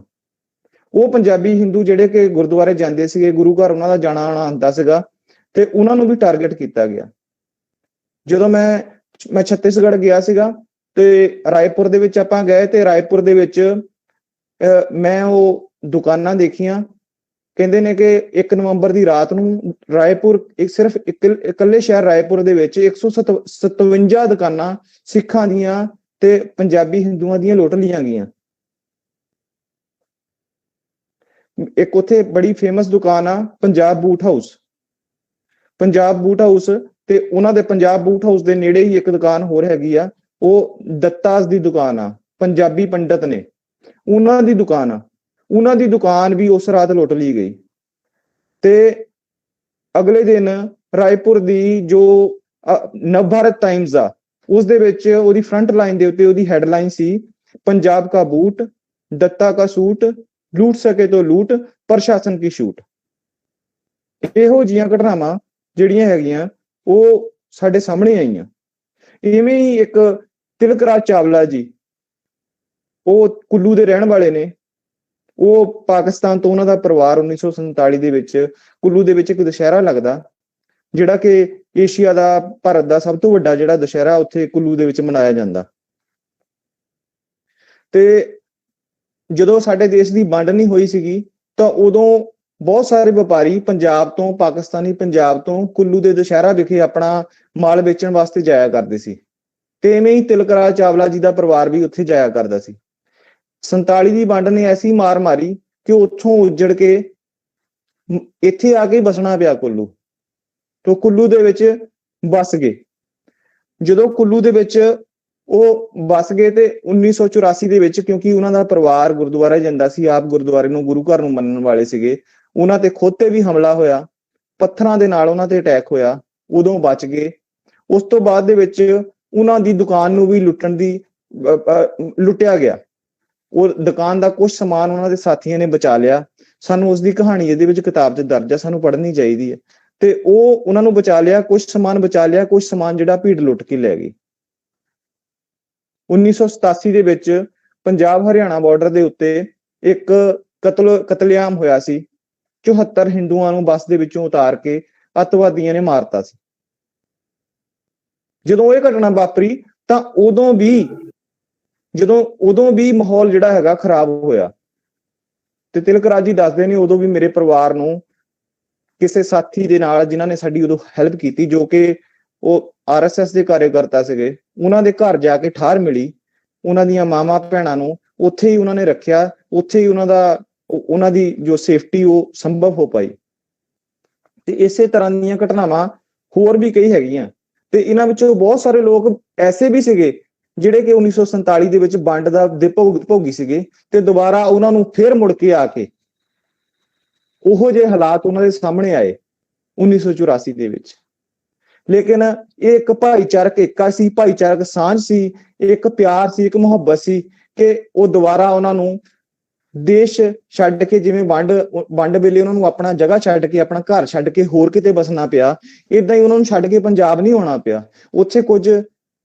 ਉਹ ਪੰਜਾਬੀ ਹਿੰਦੂ ਜਿਹੜੇ ਕਿ ਗੁਰਦੁਆਰੇ ਜਾਂਦੇ ਸੀਗੇ, ਗੁਰੂ ਘਰ ਉਹਨਾਂ ਦਾ ਜਾਣਾ ਆਉਣਾ ਹੁੰਦਾ ਸੀਗਾ, ਤੇ ਉਹਨਾਂ ਨੂੰ ਵੀ ਟਾਰਗੇਟ ਕੀਤਾ ਗਿਆ। ਜਦੋਂ ਮੈਂ ਛੱਤੀਸਗੜ੍ਹ ਗਿਆ ਸੀਗਾ ਤੇ ਰਾਏਪੁਰ ਦੇ ਵਿੱਚ ਆਪਾਂ ਗਏ, ਤੇ ਰਾਏਪੁਰ ਦੇ ਵਿੱਚ ਮੈਂ ਉਹ ਦੁਕਾਨਾਂ ਦੇਖੀਆਂ। ਕਹਿੰਦੇ ਨੇ ਕਿ 1 ਨਵੰਬਰ ਦੀ ਰਾਤ ਨੂੰ ਰਾਏਪੁਰ ਸਿਰਫ ਇਕੱਲੇ ਸ਼ਹਿਰ ਰਾਏਪੁਰ ਦੇ ਵਿੱਚ 157 ਦੁਕਾਨਾਂ ਸਿੱਖਾਂ ਦੀਆਂ ਤੇ ਪੰਜਾਬੀ ਹਿੰਦੂਆਂ ਦੀਆਂ ਲੁੱਟ ਲਈਆਂ ਗਈਆਂ। ਇੱਕ ਉੱਥੇ ਬੜੀ ਫੇਮਸ ਦੁਕਾਨ ਆ Punjab boot house, Punjab boot house, ਤੇ ਉਹਨਾਂ ਦੇ ਪੰਜਾਬ ਬੂਟ ਹਾਊਸ ਦੇ ਨੇੜੇ ਹੀ ਇੱਕ ਦੁਕਾਨ ਹੋਰ ਹੈਗੀ ਆ, ਉਹ ਦੱਤਾਸ ਦੀ ਦੁਕਾਨ ਆ, ਪੰਜਾਬੀ ਪੰਡਤ ਨੇ, ਉਹਨਾਂ ਦੀ ਦੁਕਾਨ ਆ, ਉਹਨਾਂ ਦੀ ਦੁਕਾਨ ਵੀ ਉਸ ਰਾਤ ਲੁੱਟ ਲਈ ਗਈ। ਤੇ ਅਗਲੇ ਦਿਨ ਰਾਏਪੁਰ ਦੀ ਜੋ ਨਵ ਭਾਰਤ ਟਾਈਮਜ਼ ਆ, ਉਸ ਦੇ ਵਿੱਚ ਉਹਦੀ ਫਰੰਟ ਲਾਈਨ ਦੇ ਉੱਤੇ ਉਹਦੀ ਹੈਡਲਾਈਨ ਸੀ, ਪੰਜਾਬ ਕਾ ਬੂਟ, ਦੱਤਾ ਕਾ ਸੂਟ, ਲੂਟ ਸਕੇ ਤੋਂ ਲੂਟ, ਪ੍ਰਸ਼ਾਸਨ ਕੀ ਛੂਟ। ਇਹੋ ਜਿਹੀਆਂ ਘਟਨਾਵਾਂ ਜਿਹੜੀਆਂ ਹੈਗੀਆਂ ਉਹ ਸਾਡੇ ਸਾਹਮਣੇ ਆਈਆਂ। ਇਵੇਂ ਹੀ ਇੱਕ ਤਿਲਕ ਰਾਜ ਚਾਵਲਾ ਜੀ, ਉਹ ਕੁੱਲੂ ਦੇ ਰਹਿਣ ਵਾਲੇ ਨੇ, ਉਹ ਪਾਕਿਸਤਾਨ ਤੋਂ, ਉਹਨਾਂ ਦਾ ਪਰਿਵਾਰ 1947 ਦੇ ਵਿੱਚ ਕੁੱਲੂ ਦੇ ਵਿੱਚ ਇੱਕ ਦੁਸ਼ਹਿਰਾ ਲੱਗਦਾ, ਜਿਹੜਾ ਕਿ ਏਸ਼ੀਆ ਦਾ, ਭਾਰਤ ਦਾ ਸਭ ਤੋਂ ਵੱਡਾ ਜਿਹੜਾ ਦੁਸ਼ਹਿਰਾ ਉੱਥੇ ਕੁੱਲੂ ਦੇ ਵਿੱਚ ਮਨਾਇਆ ਜਾਂਦਾ। ਤੇ ਜਦੋਂ ਸਾਡੇ ਦੇਸ਼ ਦੀ ਵੰਡ ਨਹੀਂ ਹੋਈ ਸੀਗੀ ਤਾਂ ਉਦੋਂ ਬਹੁਤ ਸਾਰੇ ਵਪਾਰੀ ਪੰਜਾਬ ਤੋਂ, ਪਾਕਿਸਤਾਨੀ ਪੰਜਾਬ ਤੋਂ ਕੁੱਲੂ ਦੇ ਦੁਸ਼ਹਿਰਾ ਵਿਖੇ ਆਪਣਾ ਮਾਲ ਵੇਚਣ ਵਾਸਤੇ ਜਾਇਆ ਕਰਦੇ ਸੀ। ਤੇ ਇਵੇਂ ਹੀ ਤਿਲਕ ਰਾਜ ਚਾਵਲਾ ਜੀ ਦਾ ਪਰਿਵਾਰ ਵੀ ਉੱਥੇ ਜਾਇਆ ਕਰਦਾ ਸੀ। 47 ਦੀ ਵੰਡ ਨੇ ਐਸੀ ਮਾਰ ਮਾਰੀ ਕਿ ਉੱਥੋਂ ਉੱਜੜ ਕੇ ਇੱਥੇ ਆ ਕੇ ਬਸਣਾ ਪਿਆ ਕੁੱਲੂ, ਤੋਂ ਕੁੱਲੂ ਦੇ ਵਿੱਚ ਵਸ ਗਏ। ਜਦੋਂ ਕੁੱਲੂ ਦੇ ਵਿੱਚ ਉਹ ਵਸ ਗਏ ਤੇ 1984 ਦੇ ਵਿੱਚ, ਕਿਉਂਕਿ ਉਹਨਾਂ ਦਾ ਪਰਿਵਾਰ ਗੁਰਦੁਆਰੇ ਜਾਂਦਾ ਸੀ, ਆਪ ਗੁਰਦੁਆਰੇ ਨੂੰ, ਗੁਰੂ ਘਰ ਨੂੰ ਮੰਨਣ ਵਾਲੇ ਸੀਗੇ, ਉਹਨਾਂ ਤੇ ਖੁਦ ਤੇ ਵੀ ਹਮਲਾ ਹੋਇਆ, ਪੱਥਰਾਂ ਦੇ ਨਾਲ ਉਹਨਾਂ ਤੇ ਅਟੈਕ ਹੋਇਆ, ਉਦੋਂ ਬਚ ਗਏ। ਉਸ ਤੋਂ ਬਾਅਦ ਦੇ ਵਿੱਚ ਉਹਨਾਂ ਦੀ ਦੁਕਾਨ ਨੂੰ ਵੀ ਲੁੱਟਿਆ ਗਿਆ। ਉਹ ਦੁਕਾਨ ਦਾ ਕੁਝ ਸਮਾਨ ਉਹਨਾਂ ਦੇ ਸਾਥੀਆਂ ਨੇ ਬਚਾ ਲਿਆ। ਸਾਨੂੰ ਉਸ ਦੀ ਕਹਾਣੀ ਇਹਦੇ ਵਿੱਚ ਕਿਤਾਬ 'ਚ ਦਰਜ ਹੈ, ਸਾਨੂੰ ਪੜ੍ਹਨੀ ਚਾਹੀਦੀ ਹੈ। ਤੇ ਉਹ ਉਹਨਾਂ ਨੂੰ ਬਚਾ ਲਿਆ, ਕੁਝ ਸਮਾਨ ਬਚਾ ਲਿਆ, ਕੁਝ ਸਮਾਨ ਜਿਹੜਾ ਭੀੜ ਲੁੱਟ ਕੇ ਲੈ ਗਈ। 1987 ਦੇ ਵਿੱਚ ਪੰਜਾਬ ਹਰਿਆਣਾ ਬਾਰਡਰ ਦੇ ਉੱਤੇ ਇੱਕ ਕਤਲੇਆਮ ਹੋਇਆ ਸੀ। 74 ਹਿੰਦੂਆਂ ਨੂੰ ਬੱਸ ਦੇ ਵਿੱਚੋਂ ਉਤਾਰ ਕੇ ਅੱਤਵਾਦੀਆਂ ਨੇ ਮਾਰਤਾ ਸੀ। ਜਦੋਂ ਇਹ ਘਟਨਾ ਵਾਪਰੀ ਤਾਂ ਉਦੋਂ ਵੀ ਮਾਹੌਲ ਜਿਹੜਾ ਹੈਗਾ ਖਰਾਬ ਹੋਇਆ। ਤੇ ਤਿਲਕ ਰਾਜ ਜੀ ਦੱਸਦੇ ਨੇ, ਉਦੋਂ ਵੀ ਮੇਰੇ ਪਰਿਵਾਰ ਨੂੰ ਕਿਸੇ ਸਾਥੀ ਦੇ ਨਾਲ, ਜਿਨ੍ਹਾਂ ਨੇ ਸਾਡੀ ਉਦੋਂ ਹੈਲਪ ਕੀਤੀ, ਜੋ ਕਿ ਉਹ RSS ਦੇ ਕਾਰਜਕਰਤਾ ਸੀਗੇ, ਉਹਨਾਂ ਦੇ ਘਰ ਜਾ ਕੇ ਠਾਰ ਮਿਲੀ। ਉਹਨਾਂ ਦੀਆਂ ਮਾਵਾਂ ਭੈਣਾਂ ਨੂੰ ਉੱਥੇ ਹੀ ਉਹਨਾਂ ਨੇ ਰੱਖਿਆ, ਉੱਥੇ ਹੀ ਉਹਨਾਂ ਦੀ ਜੋ ਸੇਫਟੀ ਉਹ ਸੰਭਵ ਹੋ ਪਾਈ। ਤੇ ਇਸੇ ਤਰ੍ਹਾਂ ਦੀਆਂ ਘਟਨਾਵਾਂ ਹੋਰ ਵੀ ਕਈ ਹੈਗੀਆਂ। ਤੇ ਇਹਨਾਂ ਵਿੱਚੋਂ ਬਹੁਤ ਸਾਰੇ ਲੋਕ ਐਸੇ ਵੀ ਸੀਗੇ ਜਿਹੜੇ ਕਿ 1947 ਦੇ ਵਿੱਚ ਵੰਡ ਦੇ ਭੋਗੀ ਸੀਗੇ, ਤੇ ਦੁਬਾਰਾ ਉਹਨਾਂ ਨੂੰ ਫਿਰ ਮੁੜ ਕੇ ਆ ਕੇ ਉਹੋ ਜਿਹੇ ਹਾਲਾਤ ਉਹਨਾਂ ਦੇ ਸਾਹਮਣੇ ਆਏ 1984 ਦੇ ਵਿੱਚ। ਲੇਕਿਨ ਇਹ ਇੱਕ ਭਾਈਚਾਰਕ ਏਕਾ ਸੀ, ਭਾਈਚਾਰਕ ਸਾਂਝ ਸੀ, ਇੱਕ ਪਿਆਰ ਸੀ, ਇੱਕ ਮੁਹੱਬਤ ਸੀ ਕਿ ਉਹ ਦੁਬਾਰਾ ਉਹਨਾਂ ਨੂੰ ਦੇਸ਼ ਛੱਡ ਕੇ, ਜਿਵੇਂ ਵੰਡ ਵੇਲੇ ਉਹਨਾਂ ਨੂੰ ਆਪਣਾ ਜਗ੍ਹਾ ਛੱਡ ਕੇ, ਆਪਣਾ ਘਰ ਛੱਡ ਕੇ ਹੋਰ ਕਿਤੇ ਬਸਣਾ ਪਿਆ, ਏਦਾਂ ਹੀ ਉਹਨਾਂ ਨੂੰ ਛੱਡ ਕੇ ਪੰਜਾਬ ਨਹੀਂ ਆਉਣਾ ਪਿਆ। ਉੱਥੇ ਕੁਝ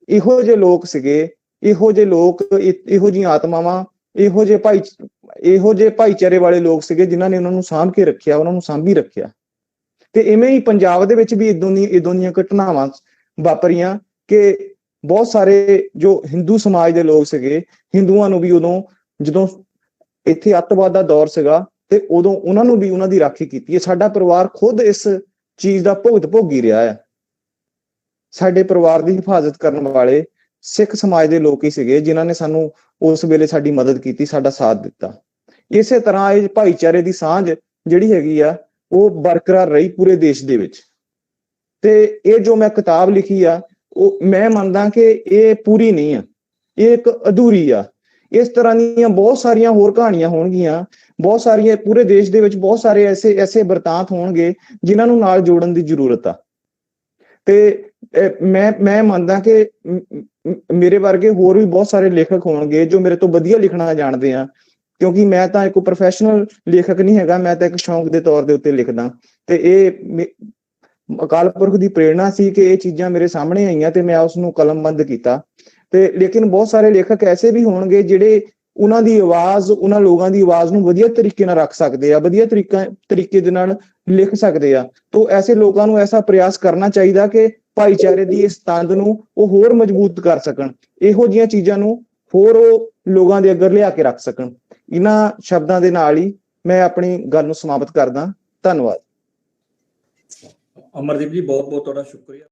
ਇਹੋ ਜਿਹੇ ਲੋਕ ਸੀਗੇ, ਇਹੋ ਜਿਹੀਆਂ ਆਤਮਾਵਾਂ, ਇਹੋ ਜਿਹੇ ਭਾਈਚਾਰੇ ਵਾਲੇ ਲੋਕ ਸੀਗੇ, ਜਿਨ੍ਹਾਂ ਨੇ ਉਹਨਾਂ ਨੂੰ ਸਾਂਭ ਕੇ ਰੱਖਿਆ, ਉਹਨਾਂ ਨੂੰ ਸਾਂਭੀ ਰੱਖਿਆ। ਤੇ ਇਵੇਂ ਹੀ ਪੰਜਾਬ ਦੇ ਵਿੱਚ ਵੀ ਇਦੋਂ ਦੀਆਂ ਘਟਨਾਵਾਂ ਵਾਪਰੀਆਂ ਕਿ ਬਹੁਤ ਸਾਰੇ ਜੋ ਹਿੰਦੂ ਸਮਾਜ ਦੇ ਲੋਕ ਸੀਗੇ, ਹਿੰਦੂਆਂ ਨੂੰ ਵੀ ਉਦੋਂ, ਜਦੋਂ ਇੱਥੇ ਅੱਤਵਾਦ ਦਾ ਦੌਰ ਸੀਗਾ, ਤੇ ਉਦੋਂ ਉਹਨਾਂ ਨੂੰ ਵੀ ਉਹਨਾਂ ਦੀ ਰਾਖੀ ਕੀਤੀ ਹੈ। ਸਾਡਾ ਪਰਿਵਾਰ ਖੁਦ ਇਸ ਚੀਜ਼ ਦਾ ਭੋਗੀ ਰਿਹਾ ਹੈ। ਸਾਡੇ ਪਰਿਵਾਰ ਦੀ ਹਿਫਾਜ਼ਤ ਕਰਨ ਵਾਲੇ ਸਿੱਖ ਸਮਾਜ ਦੇ ਲੋਕ ਹੀ ਸੀਗੇ, ਜਿਨ੍ਹਾਂ ਨੇ ਸਾਨੂੰ ਉਸ ਵੇਲੇ ਸਾਡੀ ਮਦਦ ਕੀਤੀ, ਸਾਡਾ ਸਾਥ ਦਿੱਤਾ। ਇਸੇ ਤਰ੍ਹਾਂ ਇਹ ਭਾਈਚਾਰੇ ਦੀ ਸਾਂਝ ਜਿਹੜੀ ਹੈਗੀ ਆ, ਉਹ ਬਰਕਰਾਰ ਰਹੀ ਪੂਰੇ ਦੇਸ਼ ਦੇ ਵਿੱਚ। ਤੇ ਇਹ ਜੋ ਮੈਂ ਕਿਤਾਬ ਲਿਖੀ ਆ, ਉਹ ਮੈਂ ਮੰਨਦਾ ਕਿ ਇਹ ਪੂਰੀ ਨਹੀਂ ਆ, ਇਹ ਇੱਕ ਅਧੂਰੀ ਆ। ਇਸ ਤਰ੍ਹਾਂ ਦੀਆਂ ਬਹੁਤ ਸਾਰੀਆਂ ਹੋਰ ਕਹਾਣੀਆਂ ਹੋਣਗੀਆਂ, ਬਹੁਤ ਸਾਰੀਆਂ, ਪੂਰੇ ਦੇਸ਼ ਦੇ ਵਿੱਚ ਬਹੁਤ ਸਾਰੇ ਐਸੇ ਵਰਤਾਂਤ ਹੋਣਗੇ ਜਿਨ੍ਹਾਂ ਨੂੰ ਨਾਲ ਜੋੜਨ ਦੀ ਜ਼ਰੂਰਤ ਆ। ਤੇ ਮੈਂ ਮੰਨਦਾ ਕਿ ਮੇਰੇ ਵਰਗੇ ਹੋਰ ਵੀ ਬਹੁਤ ਸਾਰੇ ਲੇਖਕ ਹੋਣਗੇ ਜੋ ਮੇਰੇ ਤੋਂ ਵਧੀਆ ਲਿਖਣਾ ਜਾਣਦੇ ਆ, ਕਿਉਂਕਿ ਮੈਂ ਤਾਂ ਇੱਕ ਪ੍ਰੋਫੈਸ਼ਨਲ ਲੇਖਕ ਨਹੀਂ ਹੈਗਾ, ਮੈਂ ਤਾਂ ਇੱਕ ਸ਼ੌਂਕ ਦੇ ਤੌਰ ਦੇ ਉੱਤੇ ਲਿਖਦਾ। ਤੇ ਇਹ ਅਕਾਲ ਪੁਰਖ ਦੀ ਪ੍ਰੇਰਣਾ ਸੀ ਕਿ ਇਹ ਚੀਜ਼ਾਂ ਮੇਰੇ ਸਾਹਮਣੇ ਆਈਆਂ ਤੇ ਮੈਂ ਉਸ ਨੂੰ ਕਲਮਬੰਦ ਕੀਤਾ। ਤੇ ਲੇਕਿਨ ਬਹੁਤ ਸਾਰੇ ਲੇਖਕ ਐਸੇ ਵੀ ਹੋਣਗੇ ਜਿਹੜੇ ਉਹਨਾਂ ਦੀ ਆਵਾਜ਼, ਉਹਨਾਂ ਲੋਕਾਂ ਦੀ ਆਵਾਜ਼ ਨੂੰ ਵਧੀਆ ਤਰੀਕੇ ਨਾਲ ਰੱਖ ਸਕਦੇ ਆ, ਵਧੀਆ ਤਰੀਕੇ ਦੇ ਨਾਲ ਲਿਖ ਸਕਦੇ ਆ। ਤਾਂ ਐਸੇ ਲੋਕਾਂ ਨੂੰ ਐਸਾ ਪ੍ਰਯਾਸ ਕਰਨਾ ਚਾਹੀਦਾ ਕਿ ਭਾਈਚਾਰੇ ਦੀ ਇਸ ਤੰਦ ਨੂੰ ਉਹ ਹੋਰ ਮਜ਼ਬੂਤ ਕਰ ਸਕਣ, ਇਹੋ ਜਿਹੀਆਂ ਚੀਜ਼ਾਂ ਨੂੰ ਹੋਰ ਉਹ ਲੋਕਾਂ ਦੇ ਅੱਗੇ ਲਿਆ ਕੇ ਰੱਖ ਸਕਣ। ਇਹਨਾਂ ਸ਼ਬਦਾਂ ਦੇ ਨਾਲ ਹੀ ਮੈਂ ਆਪਣੀ ਗੱਲ ਨੂੰ ਸਮਾਪਤ ਕਰਦਾ। ਧੰਨਵਾਦ। ਅਮਰਦੀਪ ਜੀ, ਬਹੁਤ ਬਹੁਤ ਤੁਹਾਡਾ ਸ਼ੁਕਰੀਆ।